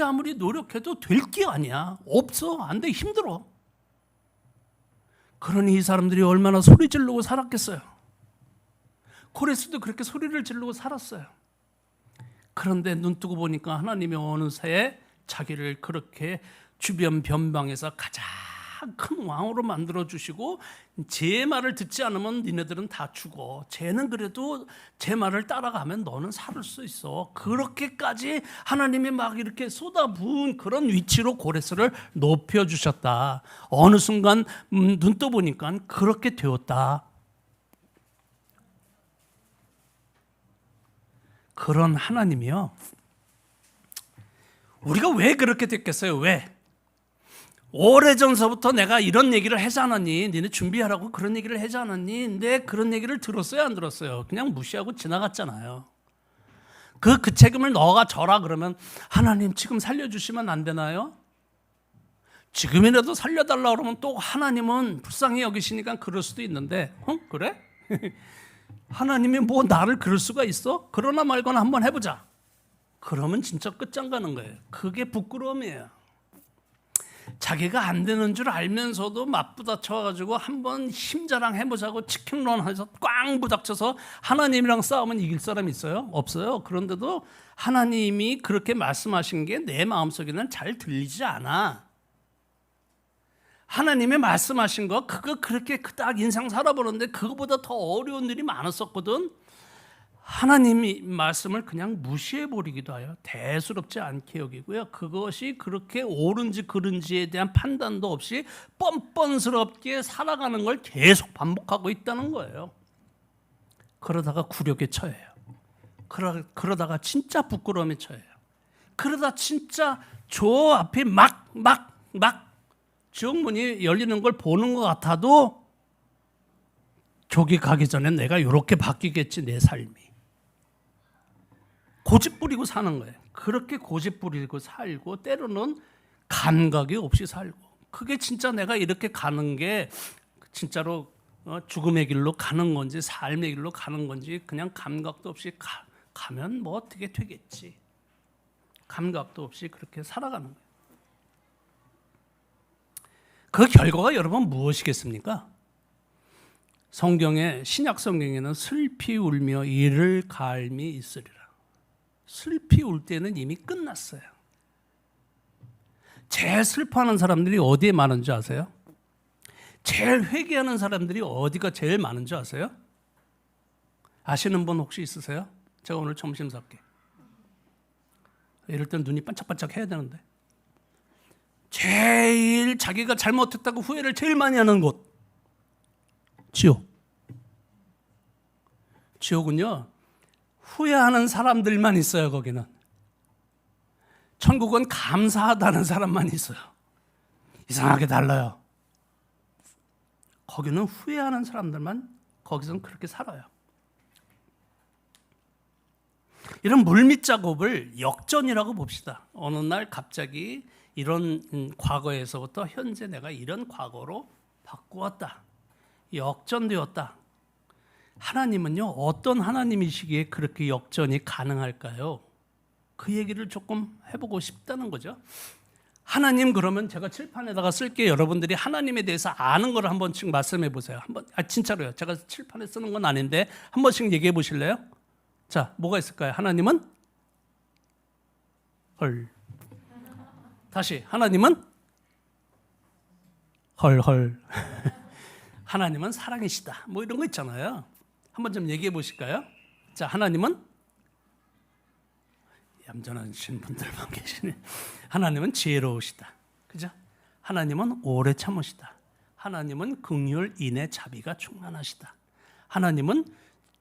아무리 노력해도 될 게 아니야. 없어. 안 돼. 힘들어. 그러니 이 사람들이 얼마나 소리 지르고 살았겠어요. 고레스도 그렇게 소리를 지르고 살았어요. 그런데 눈 뜨고 보니까 하나님이 어느새 자기를 그렇게 주변 변방에서 가장 큰 왕으로 만들어주시고 제 말을 듣지 않으면 니네들은 다 죽어. 쟤는 그래도 제 말을 따라가면 너는 살 수 있어. 그렇게까지 하나님이 막 이렇게 쏟아부은 그런 위치로 고레스를 높여주셨다. 어느 순간 눈 떠보니까 그렇게 되었다. 그런 하나님이요. 우리가 왜 그렇게 됐겠어요? 왜? 오래전서부터 내가 이런 얘기를 하지 않았니? 니네 준비하라고 그런 얘기를 하지 않았니? 근데 그런 얘기를 들었어요? 안 들었어요? 그냥 무시하고 지나갔잖아요. 그 책임을 너가 져라 그러면 하나님 지금 살려주시면 안 되나요? 지금이라도 살려달라 그러면 또 하나님은 불쌍히 여기시니까 그럴 수도 있는데 그래? 하나님이 뭐 나를 그럴 수가 있어? 그러나 말거나 한번 해보자. 그러면 진짜 끝장 가는 거예요. 그게 부끄러움이에요. 자기가 안 되는 줄 알면서도 맞부딪혀가지고 한번 힘자랑 해보자고 치킨런 해서 꽝 부닥쳐서 하나님이랑 싸우면 이길 사람 있어요? 없어요. 그런데도 하나님이 그렇게 말씀하신 게 내 마음속에는 잘 들리지 않아. 하나님이 말씀하신 거 그거 그렇게 그닥 인상 살아보는데 그거보다 더 어려운 일이 많았었거든. 하나님이 말씀을 그냥 무시해버리기도 해요. 대수롭지 않게 여기고요. 그것이 그렇게 옳은지 그른지에 대한 판단도 없이 뻔뻔스럽게 살아가는 걸 계속 반복하고 있다는 거예요. 그러다가 굴욕에 처해요. 그러다가 진짜 부끄러움에 처해요. 그러다 진짜 저 앞에 막 지옥문이 열리는 걸 보는 것 같아도 저기 가기 전에 내가 이렇게 바뀌겠지 내 삶이. 고집 부리고 사는 거예요. 그렇게 고집 부리고 살고 때로는 감각이 없이 살고 그게 진짜 내가 이렇게 가는 게 진짜로 죽음의 길로 가는 건지 삶의 길로 가는 건지 그냥 감각도 없이 가면 뭐 어떻게 되겠지. 감각도 없이 그렇게 살아가는 거예요. 그 결과가 여러분 무엇이겠습니까? 성경에 신약 성경에는 슬피 울며 이를 갈미 있으리라. 슬피 울 때는 이미 끝났어요. 제일 슬퍼하는 사람들이 어디에 많은지 아세요? 제일 회개하는 사람들이 어디가 제일 많은지 아세요? 아시는 분 혹시 있으세요? 제가 오늘 점심 살게. 이럴 땐 눈이 반짝반짝 해야 되는데 제일 자기가 잘못했다고 후회를 제일 많이 하는 곳 지옥. 지옥은요 후회하는 사람들만 있어요. 거기는 천국은 감사하다는 사람만 있어요. 이상하게 달라요. 거기는 후회하는 사람들만 거기서는 그렇게 살아요. 이런 물밑 작업을 역전이라고 봅시다. 어느 날 갑자기 이런 과거에서부터 현재 내가 이런 과거로 바꾸었다. 역전되었다. 하나님은요 어떤 하나님이시기에 그렇게 역전이 가능할까요? 그 얘기를 조금 해보고 싶다는 거죠. 하나님 그러면 제가 칠판에다가 쓸게요. 여러분들이 하나님에 대해서 아는 걸 한 번씩 말씀해 보세요. 진짜로요. 제가 칠판에 쓰는 건 아닌데 한 번씩 얘기해 보실래요? 자, 뭐가 있을까요? 하나님은 헐. 다시 하나님은 헐. 하나님은 사랑이시다. 뭐 이런 거 있잖아요. 한번 좀 얘기해 보실까요? 자, 하나님은 얌전하신 분들만 계시네. 하나님은 지혜로우시다. 그죠? 하나님은 오래 참으시다. 하나님은 긍휼, 인애, 자비가 충만하시다. 하나님은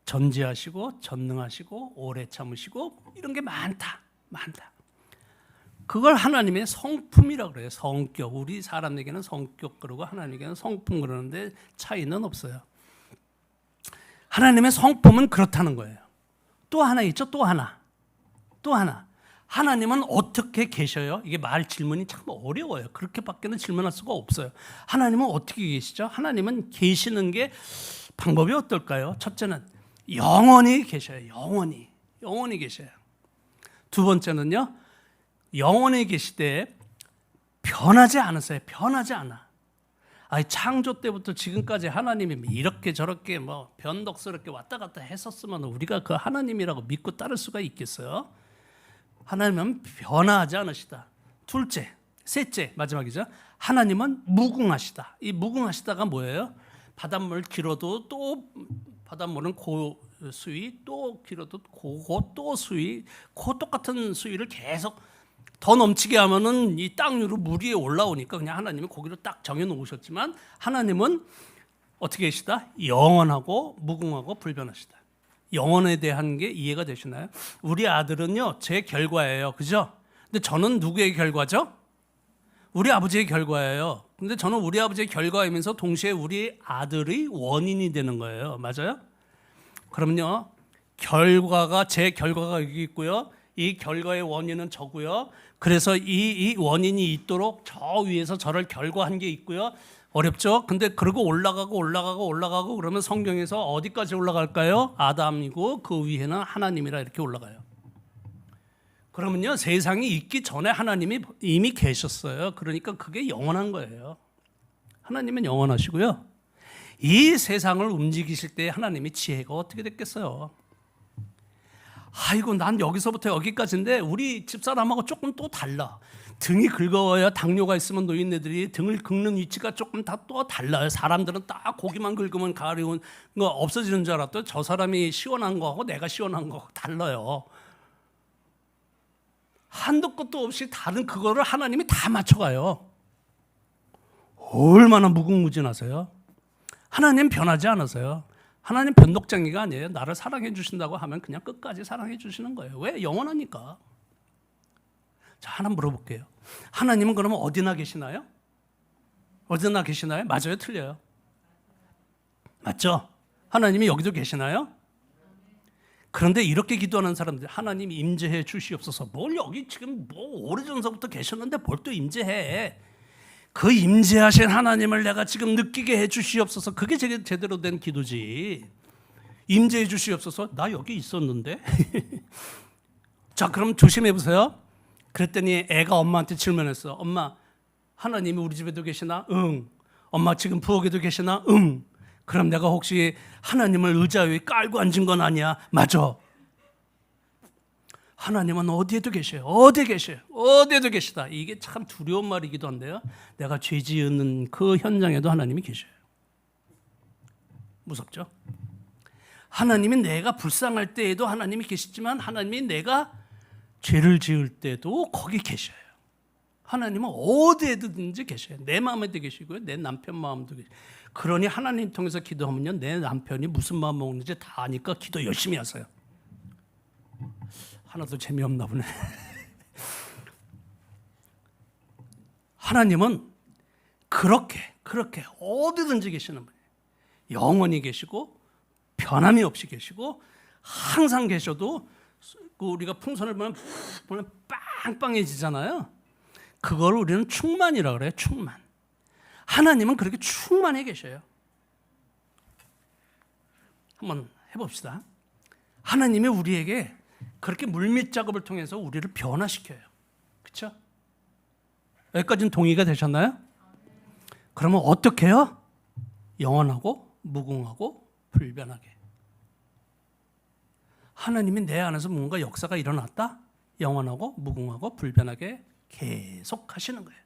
전지하시고 전능하시고 오래 참으시고 이런 게 많다. 그걸 하나님의 성품이라고 그래요. 성격. 우리 사람에게는 성격 그러고 하나님에게는 성품 그러는데 차이는 없어요. 하나님의 성품은 그렇다는 거예요. 또 하나 있죠. 또 하나. 하나님은 어떻게 계셔요? 이게 말 질문이 참 어려워요. 그렇게밖에는 질문할 수가 없어요. 하나님은 어떻게 계시죠? 하나님은 계시는 게 방법이 어떨까요? 첫째는 영원히 계셔요. 영원히 계셔요. 두 번째는요. 영원히 계시되 변하지 않으세요. 변하지 않아. 창조 때부터 지금까지 하나님이 이렇게 저렇게 뭐 변덕스럽게 왔다 갔다 했었으면 우리가 그 하나님이라고 믿고 따를 수가 있겠어요? 하나님은 변화하지 않으시다. 둘째, 셋째, 마지막이죠. 하나님은 무궁하시다. 이 무궁하시다가 뭐예요? 바닷물 길어도 또 바닷물은 고수위, 또 길어도 고고 또 수위, 그 똑같은 수위를 계속 더 넘치게 하면은 이 땅 위로 물 위에 올라오니까 그냥 하나님이 거기로 딱 정해 놓으셨지만 하나님은 어떻게 계시다? 영원하고 무궁하고 불변하시다. 영원에 대한 게 이해가 되시나요? 우리 아들은요 제 결과예요, 그죠? 근데 저는 누구의 결과죠? 우리 아버지의 결과예요. 근데 저는 우리 아버지의 결과이면서 동시에 우리 아들의 원인이 되는 거예요. 맞아요? 그러면요, 제 결과가 여기 있고요. 이 결과의 원인은 저고요. 그래서 이 원인이 있도록 저 위에서 저를 결과한 게 있고요. 어렵죠? 근데 그러고 올라가고 그러면 성경에서 어디까지 올라갈까요? 아담이고 그 위에는 하나님이라 이렇게 올라가요. 그러면요, 세상이 있기 전에 하나님이 이미 계셨어요. 그러니까 그게 영원한 거예요. 하나님은 영원하시고요. 이 세상을 움직이실 때 하나님의 지혜가 어떻게 됐겠어요? 아이고, 난 여기서부터 여기까지인데 우리 집사람하고 조금 또 달라. 등이 긁어야 당뇨가 있으면 노인네들이 등을 긁는 위치가 조금 다 또 달라요. 사람들은 딱 고기만 긁으면 가려운 거 없어지는 줄 알았더니 저 사람이 시원한 거하고 내가 시원한 거하고 달라요. 한도 끝도 없이 다른 그거를 하나님이 다 맞춰가요. 얼마나 무궁무진하세요? 하나님 변하지 않으세요. 하나님 변덕쟁이가 아니에요. 나를 사랑해 주신다고 하면 그냥 끝까지 사랑해 주시는 거예요. 왜? 영원하니까. 자, 하나 물어볼게요. 하나님은 그러면 어디나 계시나요? 어디나 계시나요? 맞아요? 틀려요? 맞죠? 하나님이 여기도 계시나요? 그런데 이렇게 기도하는 사람들, 하나님 임재해 주시옵소서. 뭘 여기 지금 뭐 오래전서부터 계셨는데 뭘 또 임재해? 그 임재하신 하나님을 내가 지금 느끼게 해 주시옵소서. 그게 제대로 된 기도지. 임재해 주시옵소서. 나 여기 있었는데. 자, 그럼 조심해 보세요. 그랬더니 애가 엄마한테 질문했어. 엄마, 하나님이 우리 집에도 계시나? 응. 엄마 지금 부엌에도 계시나? 응. 그럼 내가 혹시 하나님을 의자 위에 깔고 앉은 건 아니야? 맞아. 하나님은 어디에도 계셔요. 어디에 계셔요. 어디에도 계시다. 이게 참 두려운 말이기도 한데요. 내가 죄 지은 그 현장에도 하나님이 계셔요. 무섭죠? 하나님이 내가 불쌍할 때에도 하나님이 계시지만 하나님이 내가 죄를 지을 때도 거기 계셔요. 하나님은 어디에든지 계셔요. 내 마음에도 계시고요. 내 남편 마음도 계시고. 그러니 하나님 통해서 기도하면요, 내 남편이 무슨 마음 먹는지 다 아니까 기도 열심히 하세요. 하나도 재미없나 보네. 하나님은 그렇게 어디든지 계시는 분이에요. 영원히 계시고 변함이 없이 계시고 항상 계셔도 우리가 풍선을 보면 빵빵해지잖아요. 그걸 우리는 충만이라고 그래요. 충만. 하나님은 그렇게 충만해 계셔요. 한번 해봅시다. 하나님이 우리에게 그렇게 물밑 작업을 통해서 우리를 변화시켜요. 그렇죠? 여기까지는 동의가 되셨나요? 그러면 어떻게 해요? 영원하고 무궁하고 불변하게. 하나님이 내 안에서 뭔가 역사가 일어났다? 영원하고 무궁하고 불변하게 계속 하시는 거예요.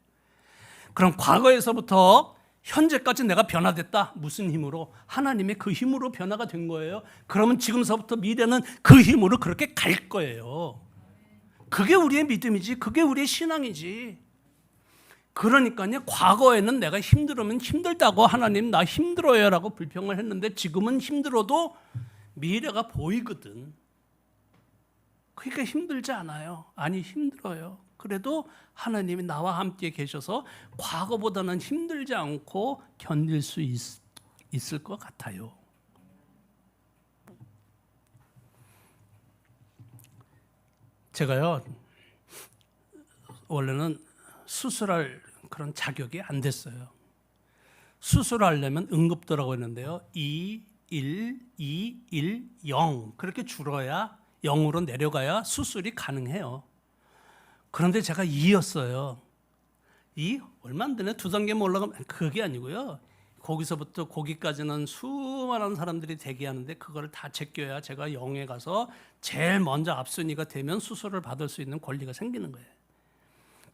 그럼 과거에서부터 현재까지 내가 변화됐다. 무슨 힘으로? 하나님의 그 힘으로 변화가 된 거예요. 그러면 지금서부터 미래는 그 힘으로 그렇게 갈 거예요. 그게 우리의 믿음이지. 그게 우리의 신앙이지. 그러니까요, 과거에는 내가 힘들으면 힘들다고 하나님 나 힘들어요 라고 불평을 했는데 지금은 힘들어도 미래가 보이거든. 그러니까 힘들지 않아요. 아니, 힘들어요. 그래도 하나님이 나와 함께 계셔서 과거보다는 힘들지 않고 견딜 수 있을 것 같아요. 제가요, 원래는 수술할 그런 자격이 안 됐어요. 수술하려면 응급도라고 했는데요. 2, 1, 2, 1, 0 그렇게 줄어야 0으로 내려가야 수술이 가능해요. 그런데 제가 2였어요. 2? 얼마 안 되네. 2단계만 올라가면 그게 아니고요. 거기서부터 거기까지는 수많은 사람들이 대기하는데 그거를 다 제껴야 제가 0에 가서 제일 먼저 앞순위가 되면 수술을 받을 수 있는 권리가 생기는 거예요.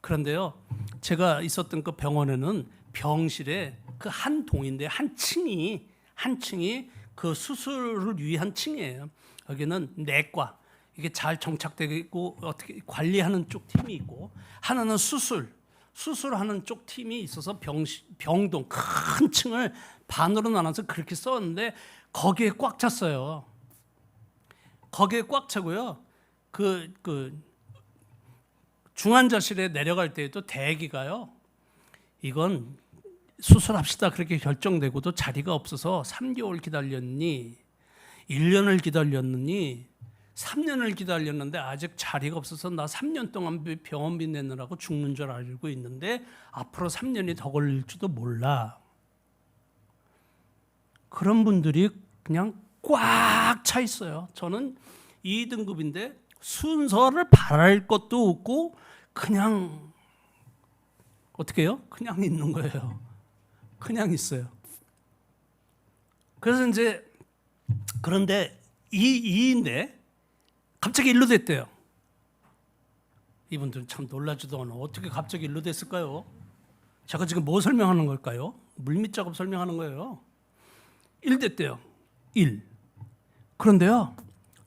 그런데요, 제가 있었던 그 병원에는 병실에 그 한 동인데 한 층이 그 수술을 위한 층이에요. 여기는 내과, 이게 잘 정착되고 어떻게 관리하는 쪽 팀이 있고, 하나는 수술하는 쪽 팀이 있어서 병동 큰 층을 반으로 나눠서 그렇게 썼는데 거기에 꽉 찼어요. 거기에 꽉 차고요. 중환자실에 내려갈 때에도 대기가요. 이건 수술합시다 그렇게 결정되고도 자리가 없어서 3개월 기다렸니, 1년을 기다렸느니, 3년을 기다렸는데 아직 자리가 없어서 나 3년 동안 병원비 내느라고 죽는 줄 알고 있는데 앞으로 3년이 더 걸릴지도 몰라. 그런 분들이 그냥 꽉 차 있어요. 저는 2등급인데 순서를 바랄 것도 없고 그냥 어떻게 해요? 그냥 있는 거예요. 그냥 있어요. 그래서 이제 그런데 이인데 갑자기 일로 됐대요. 이분들은 참 놀라지도 않아. 어떻게 갑자기 일로 됐을까요? 제가 지금 뭐 설명하는 걸까요? 물밑 작업 설명하는 거예요. 1 됐대요. 1. 그런데요.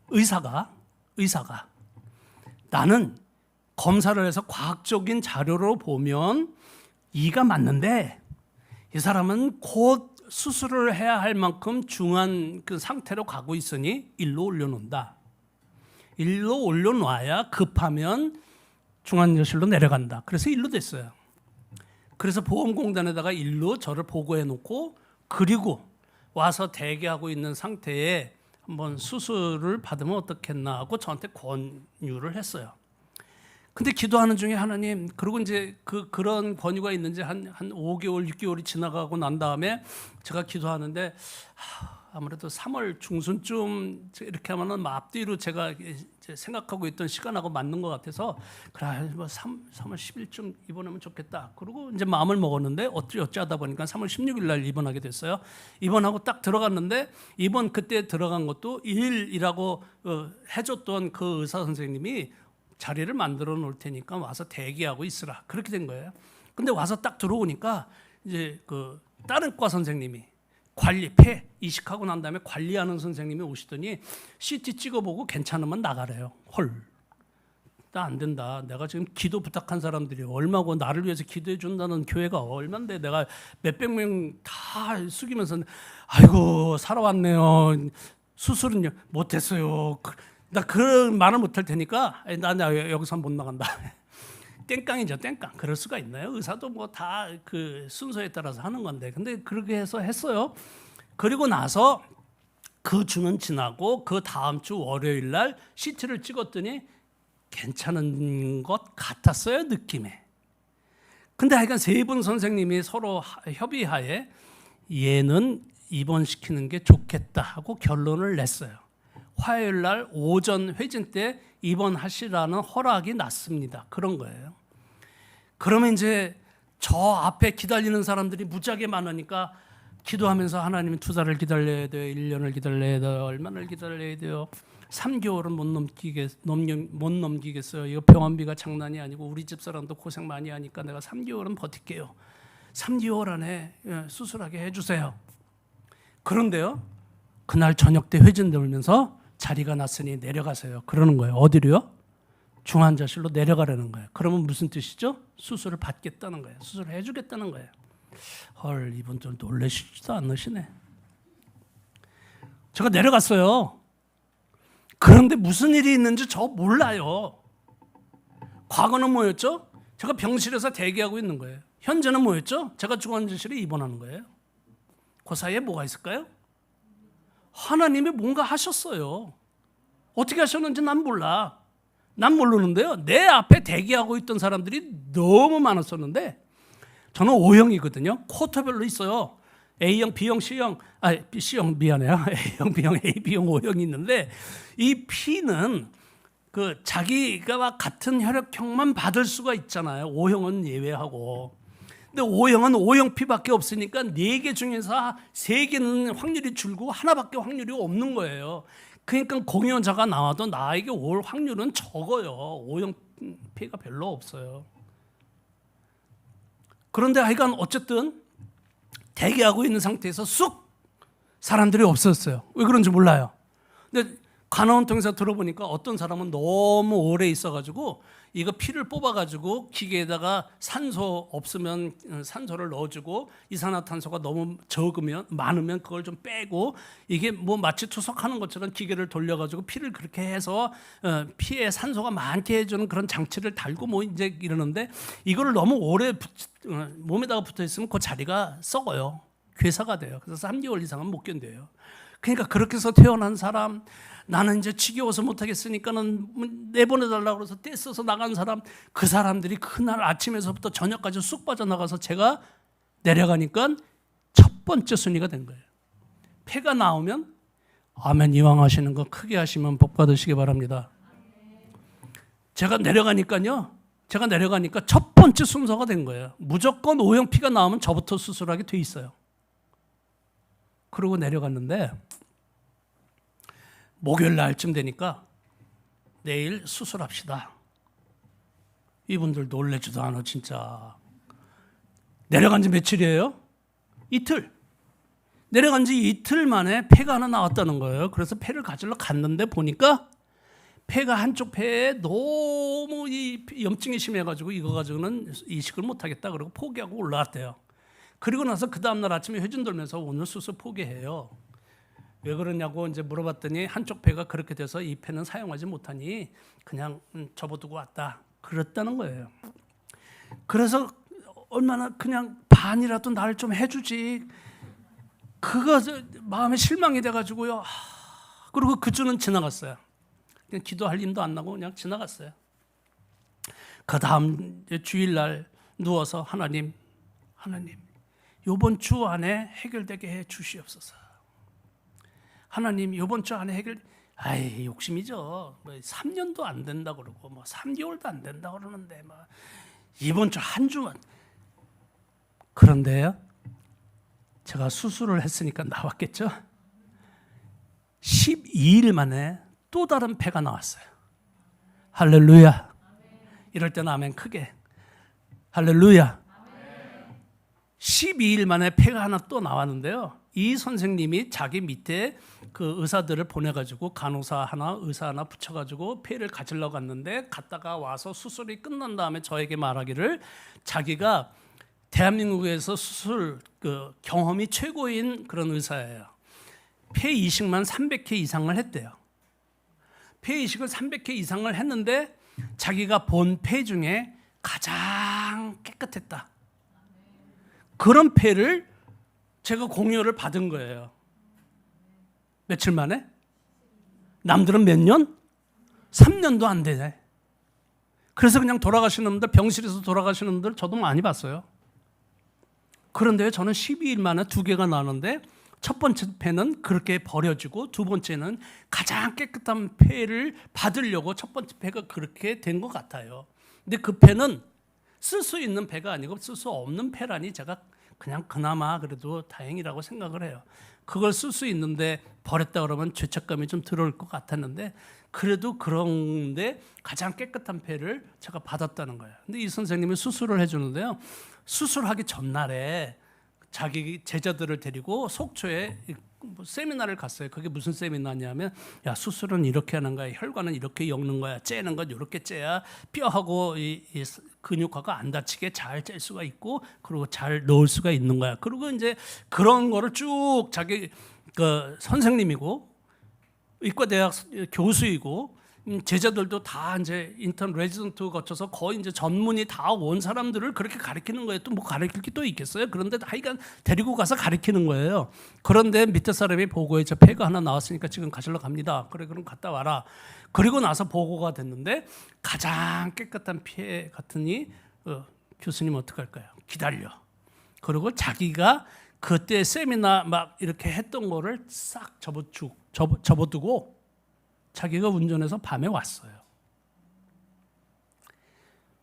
의사가 나는 검사를 해서 과학적인 자료로 보면 2가 맞는데 이 사람은 곧 수술을 해야 할 만큼 중한 그 상태로 가고 있으니 1로 올려놓는다. 1로 올려놔야 급하면 중환자실로 내려간다. 그래서 1로 됐어요. 그래서 보험공단에다가 1로 저를 보고해 놓고 그리고 와서 대기하고 있는 상태에 한번 수술을 받으면 어떻겠나 하고 저한테 권유를 했어요. 근데 기도하는 중에 하나님, 그리고 이제 그런 권유가 있는지 한 5개월, 6개월이 지나가고 난 다음에 제가 기도하는데 아무래도 3월 중순쯤 이렇게 하면은 앞뒤로 제가 이제 생각하고 있던 시간하고 맞는 것 같아서 그래 뭐 3월 10일쯤 입원하면 좋겠다. 그리고 이제 마음을 먹었는데 어찌하다 보니까 3월 16일 날 입원하게 됐어요. 입원하고 딱 들어갔는데 입원 그때 들어간 것도 1일이라고 해줬던 그 의사 선생님이 자리를 만들어 놓을 테니까 와서 대기하고 있으라. 그렇게 된 거예요. 근데 와서 딱 들어오니까 이제 그 다른 과 선생님이 폐 이식하고 난 다음에 관리하는 선생님이 오시더니 CT 찍어보고 괜찮으면 나가래요. 헐, 나 안 된다. 내가 지금 기도 부탁한 사람들이 얼마고 나를 위해서 기도해 준다는 교회가 얼만데 내가 몇백 명 다 숙이면서 아이고 살아왔네요. 수술은 못했어요. 나 그런 말을 못할 테니까 나 여기서 못 나간다. 땡깡이죠, 땡깡. 그럴 수가 있나요? 의사도 뭐 다 그 순서에 따라서 하는 건데. 근데 그렇게 해서 했어요. 그리고 나서 그 주는 지나고 그 다음 주 월요일 날 CT를 찍었더니 괜찮은 것 같았어요, 느낌에. 근데 하여간 3분 선생님이 서로 협의하에 얘는 입원시키는 게 좋겠다 하고 결론을 냈어요. 화요일 날 오전 회진 때 입원하시라는 허락이 났습니다. 그런 거예요. 그러면 이제 저 앞에 기다리는 사람들이 무지하게 많으니까 기도하면서 하나님 2달을 기다려야 돼요. 1년을 기다려야 돼요. 얼마나 기다려야 돼요. 3개월은 못 넘기겠어요. 이거 병원비가 장난이 아니고 우리 집사람도 고생 많이 하니까 내가 3개월은 버틸게요. 3개월 안에 수술하게 해주세요. 그런데요. 그날 저녁 때 회진 돌면서 자리가 났으니 내려가세요. 그러는 거예요. 어디로요? 중환자실로 내려가라는 거예요. 그러면 무슨 뜻이죠? 수술을 받겠다는 거예요. 수술을 해주겠다는 거예요. 헐, 이분 좀 놀라시지도 않으시네. 제가 내려갔어요. 그런데 무슨 일이 있는지 저 몰라요. 과거는 뭐였죠? 제가 병실에서 대기하고 있는 거예요. 현재는 뭐였죠? 제가 중환자실에 입원하는 거예요. 그 사이에 뭐가 있을까요? 하나님이 뭔가 하셨어요. 어떻게 하셨는지 난 몰라. 난 모르는데요. 내 앞에 대기하고 있던 사람들이 너무 많았었는데 저는 O형이거든요. 쿼터별로 있어요. A형, B형, C형, C형 미안해요. A형, B형, A, B형, O형이 있는데 이 P는 그 자기가 같은 혈액형만 받을 수가 있잖아요. O형은 예외하고. 근데 O형은 O형 P밖에 없으니까 4개 중에서 3개는 확률이 줄고 하나밖에 확률이 없는 거예요. 그러니까 공연자가 나와도 나에게 올 확률은 적어요. O형 P가 별로 없어요. 그런데 하여간 어쨌든 대기하고 있는 상태에서 쑥 사람들이 없었어요. 왜 그런지 몰라요. 근데 간호원 통해서 들어보니까 어떤 사람은 너무 오래 있어가지고 이거 피를 뽑아가지고 기계에다가 산소 없으면 산소를 넣어주고 이산화탄소가 너무 많으면 그걸 좀 빼고 이게 뭐 마치 투석하는 것처럼 기계를 돌려가지고 피를 그렇게 해서 피에 산소가 많게 해주는 그런 장치를 달고 뭐 이제 이러는데 이거를 너무 오래 몸에다가 붙어 있으면 그 자리가 썩어요. 괴사가 돼요. 그래서 3개월 이상은 못 견뎌요. 그러니까 그렇게 해서 태어난 사람, 나는 이제 지겨워서 못하겠으니까는 내보내달라고 그래서 떼써서 나간 사람, 그 사람들이 그날 아침에서부터 저녁까지 쑥 빠져나가서 제가 내려가니까 첫 번째 순위가 된 거예요. 폐가 나오면 아멘, 이왕 하시는 거 크게 하시면 복 받으시기 바랍니다. 제가 내려가니까 첫 번째 순서가 된 거예요. 무조건 O형 피가 나오면 저부터 수술하게 돼 있어요. 그러고 내려갔는데 목요일 날쯤 되니까 내일 수술합시다. 이분들 놀래지도 않아 진짜. 내려간 지 며칠이에요? 이틀. 내려간 지 이틀 만에 폐가 하나 나왔다는 거예요. 그래서 폐를 가지러 갔는데 보니까 폐가 한쪽 폐에 너무 이 염증이 심해가지고 이거 가지고는 이식을 못하겠다 그러고 포기하고 올라왔대요. 그리고 나서 그 다음날 아침에 회준 돌면서 오늘 수술 포기해요. 왜 그러냐고 이제 물어봤더니 한쪽 폐가 그렇게 돼서 이 폐는 사용하지 못하니 그냥 접어두고 왔다 그랬다는 거예요. 그래서 얼마나 그냥 반이라도 날 좀 해주지. 그거 마음에 실망이 돼가지고요. 그리고 그 주는 지나갔어요. 그냥 기도할 힘도 안 나고 그냥 지나갔어요. 그 다음 주일날 누워서 하나님 이번 주 안에 해결되게 해 주시옵소서. 하나님 이번 주 안에 아이 욕심이죠. 뭐 3년도 안 된다 그러고 뭐 3개월도 안 된다 그러는데 뭐 이번 주 한 주만. 그런데요, 제가 수술을 했으니까 나왔겠죠. 12일 만에 또 다른 폐가 나왔어요. 할렐루야. 이럴 때는 아멘 크게. 할렐루야. 12일 만에 폐가 하나 또 나왔는데요. 이 선생님이 자기 밑에 그 의사들을 보내가지고 간호사 하나, 의사 하나 붙여가지고 폐를 가지러 갔는데 갔다가 와서 수술이 끝난 다음에 저에게 말하기를 자기가 대한민국에서 수술 그 경험이 최고인 그런 의사예요. 폐 이식만 300회 이상을 했대요. 폐 이식을 300회 이상을 했는데 자기가 본 폐 중에 가장 깨끗했다. 그런 폐를 제가 공여를 받은 거예요. 며칠 만에? 남들은 몇 년? 3년도 안 되네. 그래서 그냥 돌아가시는 분들, 병실에서 돌아가시는 분들 저도 많이 봤어요. 그런데 저는 12일 만에 2개가 나는데 첫 번째 폐는 그렇게 버려지고 두 번째는 가장 깨끗한 폐를 받으려고 첫 번째 폐가 그렇게 된 것 같아요. 근데 그 폐는 쓸 수 있는 폐가 아니고 쓸 수 없는 폐라니 제가 그냥 그나마 그래도 다행이라고 생각을 해요. 그걸 쓸 수 있는데 버렸다 그러면 죄책감이 좀 들어올 것 같았는데 그래도 그런데 가장 깨끗한 폐를 제가 받았다는 거예요. 근데 이 선생님이 수술을 해주는데요. 수술하기 전날에 자기 제자들을 데리고 속초에 세미나를 갔어요. 그게 무슨 세미나냐면 야 수술은 이렇게 하는 거야. 혈관은 이렇게 엮는 거야. 째는 건 이렇게 째야 뼈하고 이 근육하고 안 다치게 잘 짤 수가 있고 그리고 잘 넣을 수가 있는 거야. 그리고 이제 그런 거를 쭉 자기 그 선생님이고 의과대학 교수이고 제자들도 다 이제 인턴 레지던트 거쳐서 거의 이제 전문이 다 온 사람들을 그렇게 가르치는 거예요. 또 뭐 가르칠 게 또 있겠어요? 그런데 하여간 데리고 가서 가르치는 거예요. 그런데 밑에 사람이 보고에 저 폐가 하나 나왔으니까 지금 가시러 갑니다. 그래 그럼 갔다 와라. 그리고 나서 보고가 됐는데 가장 깨끗한 폐 같으니 교수님 어떡할까요? 기다려. 그리고 자기가 그때 세미나 막 이렇게 했던 거를 싹 접어두고 자기가 운전해서 밤에 왔어요.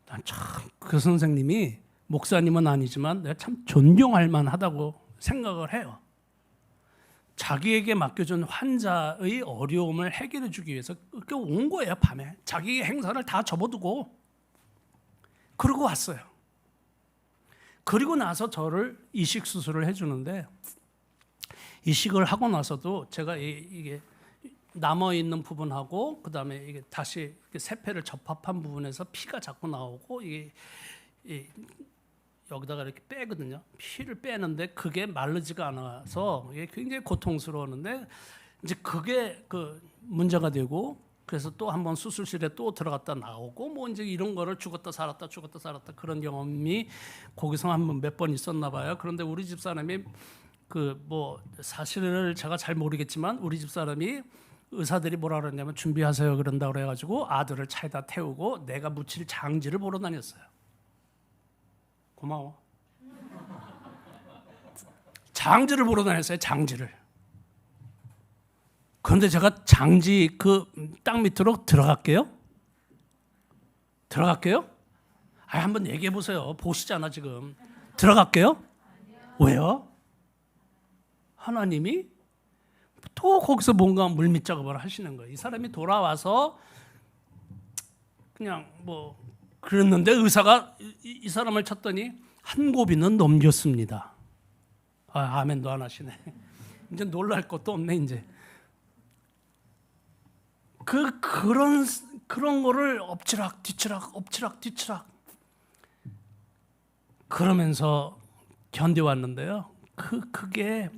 난 참 그 선생님이 목사님은 아니지만 내가 참 존경할 만하다고 생각을 해요. 자기에게 맡겨준 환자의 어려움을 해결해 주기 위해서 그렇게 온 거예요. 밤에 자기 행사를 다 접어두고 그러고 왔어요. 그리고 나서 저를 이식 수술을 해주는데 이식을 하고 나서도 제가 이게 남아 있는 부분하고 그다음에 이게 다시 세폐를 접합한 부분에서 피가 자꾸 나오고 이게 여기다가 이렇게 빼거든요. 피를 빼는데 그게 마르지가 않아서 이게 굉장히 고통스러웠는데 이제 그게 그 문제가 되고 그래서 또 한번 수술실에 또 들어갔다 나오고 뭐 이제 이런 거를 죽었다 살았다 그런 경험이 거기서 한번 몇 번 있었나 봐요. 그런데 우리 집 사람이 그 뭐 사실을 제가 잘 모르겠지만 우리 집 사람이 의사들이 뭐라 그랬냐면 준비하세요 그런다 그래가지고 아들을 차에다 태우고 내가 묻힐 장지를 보러 다녔어요. 고마워. 장지를 보러 다녔어요. 장지를. 그런데 제가 장지 그 땅 밑으로 들어갈게요. 한번 얘기해 보세요. 보시잖아 지금. 들어갈게요. 왜요? 하나님이 또 거기서 뭔가 물밑 작업을 하시는 거예요. 이 사람이 돌아와서 그냥 뭐 그랬는데 의사가 이 사람을 쳤더니 한 고비는 넘겼습니다. 아멘도 안 하시네. 이제 놀랄 것도 없네 이제. 그런 거를 엎치락 뒤치락 그러면서 견뎌왔는데요. 그게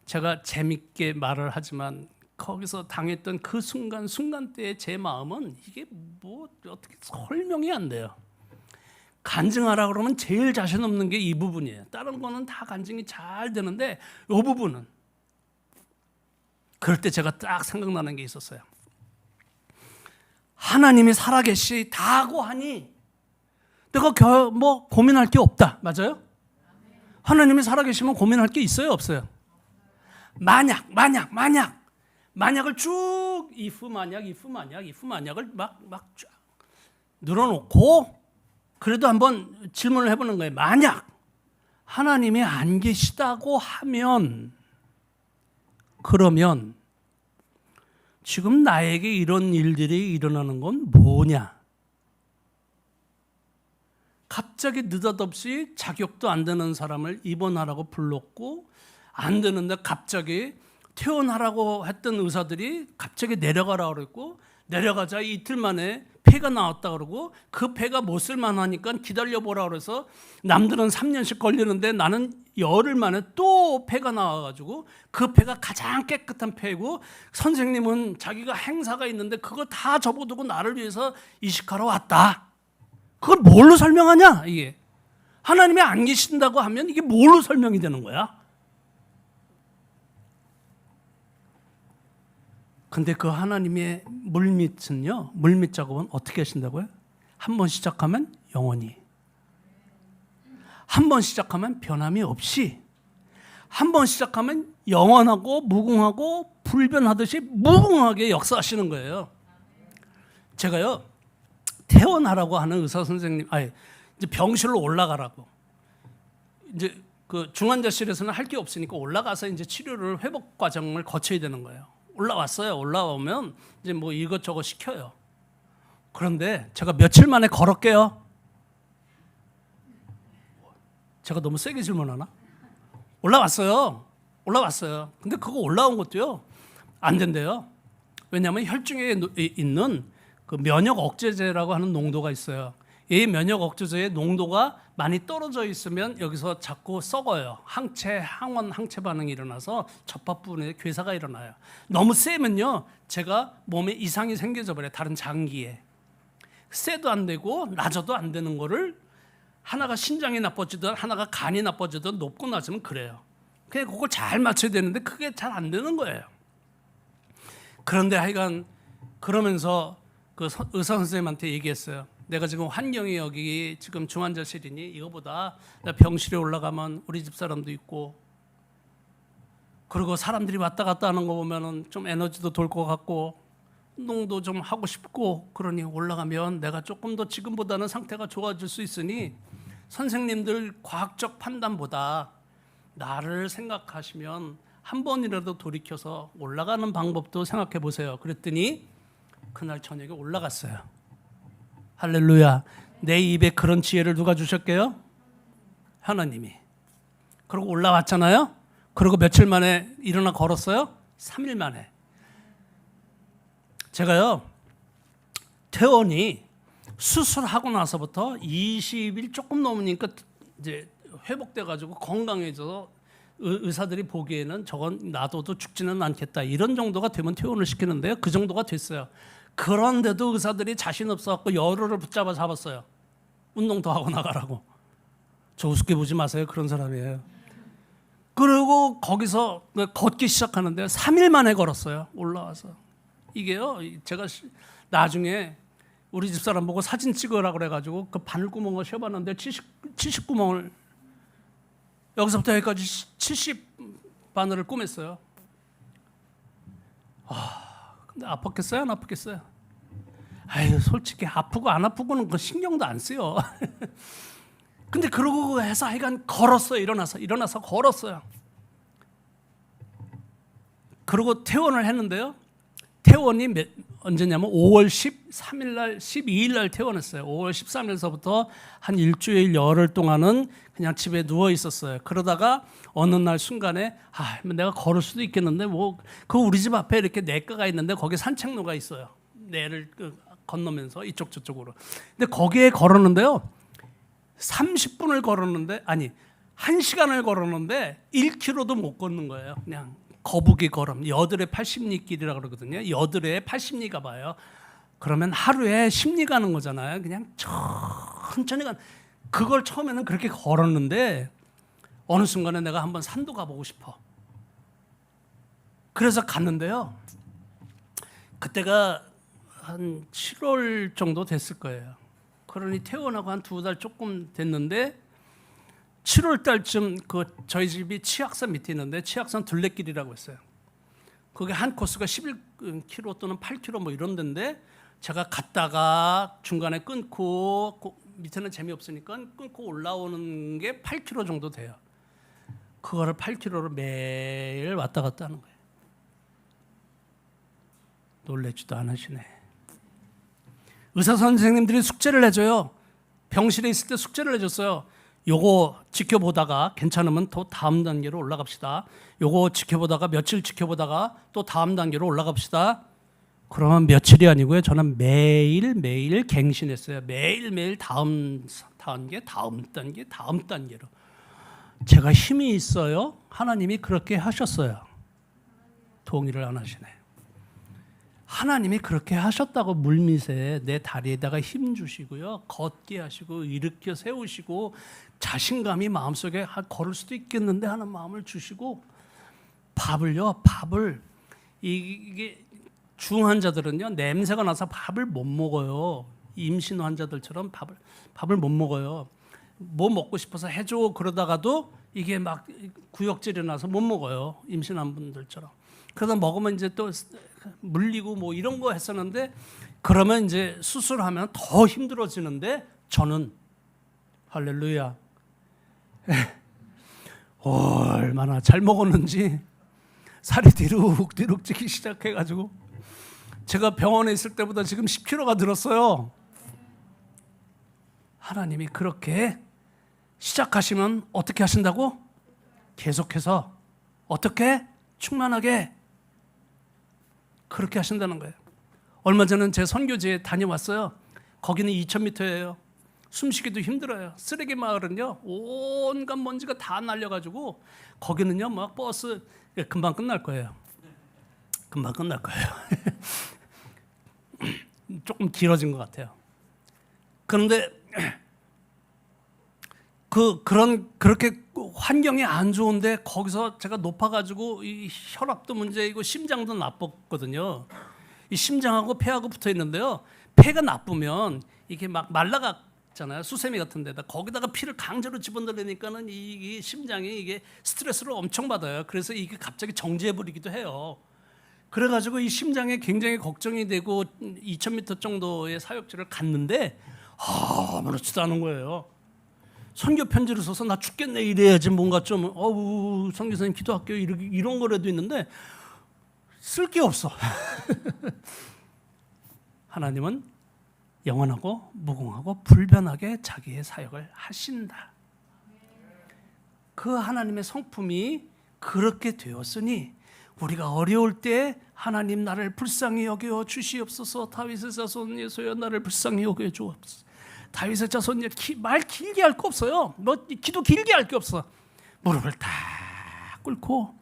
제가 재밌게 말을 하지만 거기서 당했던 그 순간 때의 제 마음은 이게 뭐 어떻게 설명이 안 돼요. 간증하라 그러면 제일 자신 없는 게 이 부분이에요. 다른 거는 다 간증이 잘 되는데 이 부분은 그럴 때 제가 딱 생각나는 게 있었어요. 하나님이 살아계시다고 하니 내가 뭐 고민할 게 없다. 맞아요? 하나님이 살아계시면 고민할 게 있어요? 없어요? 만약을 쭉 if 만약을 막 쫙 늘어놓고 그래도 한번 질문을 해보는 거예요. 만약 하나님이 안 계시다고 하면 그러면 지금 나에게 이런 일들이 일어나는 건 뭐냐? 갑자기 느닷없이 자격도 안 되는 사람을 입원하라고 불렀고 안 되는데 갑자기 퇴원하라고 했던 의사들이 갑자기 내려가라고 그랬고 내려가자 이틀 만에 폐가 나왔다 그러고 그 폐가 못 쓸만하니까 기다려보라 그래서 남들은 3년씩 걸리는데 나는 열흘 만에 또 폐가 나와가지고 그 폐가 가장 깨끗한 폐고 선생님은 자기가 행사가 있는데 그거 다 접어두고 나를 위해서 이식하러 왔다. 그걸 뭘로 설명하냐 이게. 하나님이 안 계신다고 하면 이게 뭘로 설명이 되는 거야? 근데 그 하나님의 물밑은요, 물밑 작업은 어떻게 하신다고요? 한 번 시작하면 영원히, 한 번 시작하면 변함이 없이, 한 번 시작하면 영원하고 무궁하고 불변하듯이 무궁하게 역사하시는 거예요. 제가요, 퇴원하라고 하는 의사 선생님, 이제 병실로 올라가라고. 이제 그 중환자실에서는 할 게 없으니까 올라가서 이제 치료를 회복 과정을 거쳐야 되는 거예요. 올라왔어요. 올라오면 이제 뭐 이것저것 시켜요. 그런데 제가 며칠 만에 걸을게요. 제가 너무 세게 질문하나? 올라왔어요. 근데 그거 올라온 것도요 안 된대요. 왜냐하면 혈중에 있는 그 면역 억제제라고 하는 농도가 있어요. 이 면역 억제제의 농도가 많이 떨어져 있으면 여기서 자꾸 썩어요. 항원 항체 반응이 일어나서 접합 부분에 괴사가 일어나요. 너무 세면요, 제가 몸에 이상이 생겨져 버려요. 다른 장기에. 세도 안 되고 낮아도 안 되는 거를 하나가 신장이 나빠지든 하나가 간이 나빠지든 높고 낮으면 그래요. 그냥 그걸 잘 맞춰야 되는데 그게 잘 안 되는 거예요. 그런데 하여간 그러면서 그 의사 선생님한테 얘기했어요. 내가 지금 환경이 여기 지금 중환자실이니 이거보다 나 병실에 올라가면 우리 집 사람도 있고 그리고 사람들이 왔다 갔다 하는 거 보면은 좀 에너지도 돌 것 같고 운동도 좀 하고 싶고 그러니 올라가면 내가 조금 더 지금보다는 상태가 좋아질 수 있으니 선생님들 과학적 판단보다 나를 생각하시면 한 번이라도 돌이켜서 올라가는 방법도 생각해 보세요. 그랬더니 그날 저녁에 올라갔어요. 할렐루야. 내 입에 그런 지혜를 누가 주셨게요? 하나님이. 그리고 올라왔잖아요. 그리고 며칠 만에 일어나 걸었어요? 3일 만에. 제가요 퇴원이 수술하고 나서부터 20일 조금 넘으니까 이제 회복돼 가지고 건강해져서 의사들이 보기에는 저건 놔둬도 죽지는 않겠다 이런 정도가 되면 퇴원을 시키는데요. 그 정도가 됐어요. 그런데도 의사들이 자신 없어갖고 열흘을 붙잡아 잡았어요. 운동 더 하고 나가라고. 저 우습게 보지 마세요. 그런 사람이에요. 그리고 거기서 걷기 시작하는데 3일 만에 걸었어요. 올라와서. 이게요. 제가 나중에 우리 집사람 보고 사진 찍으라고 그래가지고 그 바늘구멍을 씌워봤는데 70구멍을 여기서부터 여기까지 70바늘을 꿰맸어요. 근데 아팠겠어요? 안 아팠겠어요? 아유, 솔직히 아프고 안 아프고는 그 신경도 안 써요. 근데 그러고 해서 하여간 걸었어요. 일어나서 걸었어요. 그리고 퇴원을 했는데요. 퇴원이 언제냐면 5월 13일 날 12일 날 퇴원했어요. 5월 13일서부터 한 일주일 열흘 동안은 그냥 집에 누워 있었어요. 그러다가 어느 날 순간에 내가 걸을 수도 있겠는데 뭐 그 우리 집 앞에 이렇게 내과가 있는데 거기 산책로가 있어요. 내를 건너면서 이쪽 저쪽으로. 근데 거기에 걸었는데요. 30분을 걸었는데 1시간을 걸었는데 1km도 못 걷는 거예요. 그냥 거북이 걸음, 여들의 80리 길이라고 그러거든요. 여들의 80리 가봐요. 그러면 하루에 10리 가는 거잖아요. 그냥 천천히 그걸 처음에는 그렇게 걸었는데 어느 순간에 내가 한번 산도 가보고 싶어. 그래서 갔는데요. 그때가 한 7월 정도 됐을 거예요. 그러니 퇴원하고 한 2달 조금 됐는데 7월 달쯤 저희 집이 치악산 밑에 있는데 치악산 둘레길이라고 있어요. 그게 한 코스가 11km 또는 8km 뭐 이런 데인데 제가 갔다가 중간에 끊고 밑에는 재미없으니까 끊고 올라오는 게 8km 정도 돼요. 그거를 8km를 매일 왔다 갔다 하는 거예요. 놀래지도 않으시네. 의사 선생님들이 숙제를 내줘요. 병실에 있을 때 숙제를 내줬어요. 요거 지켜보다가 괜찮으면 또 다음 단계로 올라갑시다. 요거 지켜보다가 며칠 지켜보다가 또 다음 단계로 올라갑시다. 그러면 며칠이 아니고요. 저는 매일매일 갱신했어요. 매일매일 다음 단계, 다음 단계, 다음 단계로. 제가 힘이 있어요. 하나님이 그렇게 하셨어요. 동의를 안 하시네. 하나님이 그렇게 하셨다고 물밑에 내 다리에다가 힘 주시고요. 걷게 하시고 일으켜 세우시고 자신감이 마음속에 걸을 수도 있겠는데 하는 마음을 주시고 밥을 이게 중환자들은요. 냄새가 나서 밥을 못 먹어요. 임신 환자들처럼 밥을 못 먹어요. 뭐 먹고 싶어서 해줘 그러다가도 이게 막 구역질이 나서 못 먹어요. 임신한 분들처럼. 그러다 먹으면 이제 또 물리고 뭐 이런 거 했었는데 그러면 이제 수술하면 더 힘들어지는데 저는 할렐루야 얼마나 잘 먹었는지 살이 뒤룩뒤룩 찌기 시작해가지고 제가 병원에 있을 때보다 지금 10kg가 늘었어요. 하나님이 그렇게 시작하시면 어떻게 하신다고? 계속해서 어떻게? 충만하게 그렇게 하신다는 거예요. 얼마 전에 제 선교지에 다녀왔어요. 거기는 2000m예요. 숨쉬기도 힘들어요. 쓰레기 마을은요. 온갖 먼지가 다 날려가지고 거기는요. 막 버스 금방 끝날 거예요. 금방 끝날 거예요. 조금 길어진 것 같아요. 그런데 그렇게 환경이 안 좋은데 거기서 제가 높아가지고 이 혈압도 문제이고 심장도 나빴거든요. 이 심장하고 폐하고 붙어 있는데요. 폐가 나쁘면 이게 막 말라갔잖아요. 수세미 같은 데다 거기다가 피를 강제로 집어넣으니까는 이 심장이 이게 스트레스를 엄청 받아요. 그래서 이게 갑자기 정지해 버리기도 해요. 그래가지고 이 심장에 굉장히 걱정이 되고 2000m 정도의 사역지를 갔는데 아무렇지도 않은 거예요. 선교 편지를 써서 나 죽겠네 이래야지 뭔가 좀 선교사님 기도할게요 이런 거라도 있는데 쓸 게 없어. 하나님은 영원하고 무궁하고 불변하게 자기의 사역을 하신다. 그 하나님의 성품이 그렇게 되었으니 우리가 어려울 때 하나님 나를 불쌍히 여겨 주시옵소서. 다윗의 자손 예수여 나를 불쌍히 여겨 주옵소서. 다윗의 자손 말 길게 할 거 없어요. 뭐 기도 길게 할 게 없어. 무릎을 다 꿇고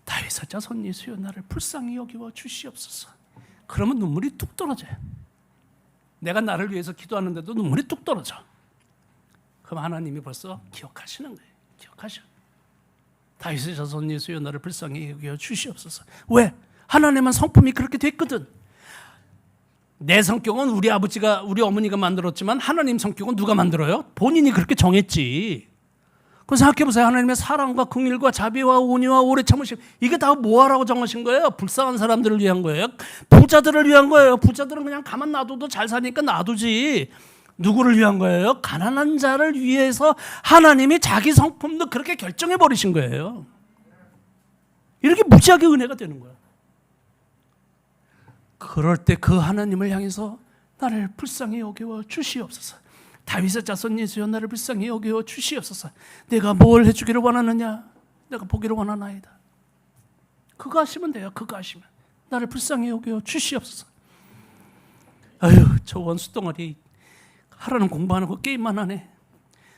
다윗의 자손 예수여 나를 불쌍히 여겨 주시옵소서. 그러면 눈물이 뚝 떨어져요. 내가 나를 위해서 기도하는데도 눈물이 뚝 떨어져. 그럼 하나님이 벌써 기억하시는 거예요. 기억하셔. 다윗의 자손 예수여 나를 불쌍히 여겨 주시옵소서. 왜? 하나님은 성품이 그렇게 됐거든. 내 성격은 우리 아버지가 우리 어머니가 만들었지만 하나님 성격은 누가 만들어요? 본인이 그렇게 정했지. 그럼 생각해 보세요. 하나님의 사랑과 긍휼과 자비와 온유와 오래 참으심, 이게 다 뭐하라고 정하신 거예요? 불쌍한 사람들을 위한 거예요. 부자들을 위한 거예요. 부자들은 그냥 가만 놔둬도 잘 사니까 놔두지. 누구를 위한 거예요? 가난한 자를 위해서 하나님이 자기 성품도 그렇게 결정해 버리신 거예요. 이렇게 무지하게 은혜가 되는 거예요. 그럴 때 그 하나님을 향해서 나를 불쌍히 여겨 주시옵소서. 다윗의 자손 예수여 나를 불쌍히 여겨 주시옵소서. 내가 뭘 해주기를 원하느냐? 내가 보기를 원하나이다. 그거 하시면 돼요. 그거 하시면 나를 불쌍히 여겨 주시옵소서. 아유, 저 원수 덩어리 하라는 공부하는 거 게임만 하네.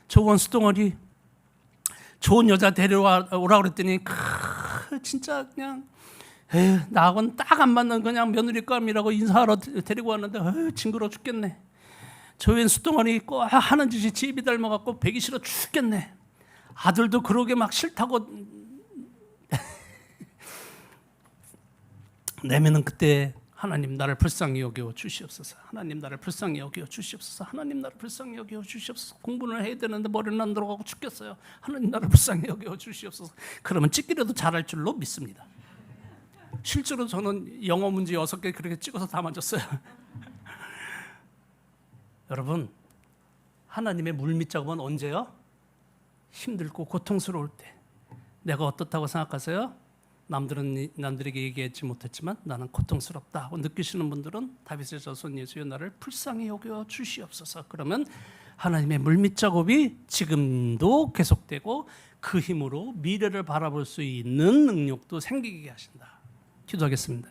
저 원수 덩어리 좋은 여자 데려오라 그랬더니 진짜 그냥 나하고는 딱 안 맞는 그냥 며느리감이라고 인사하러 데리고 왔는데 징그러워 죽겠네. 저 왼수 덩어리 꼭 하는 짓이 집이 닮아갖고 배기 싫어 죽겠네. 아들도 그러게 막 싫다고 내면은 그때 하나님 나를 불쌍히 여겨 주시옵소서. 하나님 나를 불쌍히 여겨 주시옵소서. 하나님 나를 불쌍히 여겨 주시옵소서. 공부는 해야 되는데 머리는 안 들어가고 죽겠어요. 하나님 나를 불쌍히 여겨 주시옵소서. 그러면 찍기라도 잘할 줄로 믿습니다. 실제로 저는 영어 문제 6개 그렇게 찍어서 다 맞았어요. 여러분, 하나님의 물밑 작업은 언제요? 힘들고 고통스러울 때. 내가 어떻다고 생각하세요? 남들에게 얘기하지 못했지만 나는 고통스럽다 하고 느끼시는 분들은 다윗의 자손 예수여 나를 불쌍히 여겨 주시옵소서. 그러면 하나님의 물밑 작업이 지금도 계속되고 그 힘으로 미래를 바라볼 수 있는 능력도 생기게 하신다. 기도하겠습니다.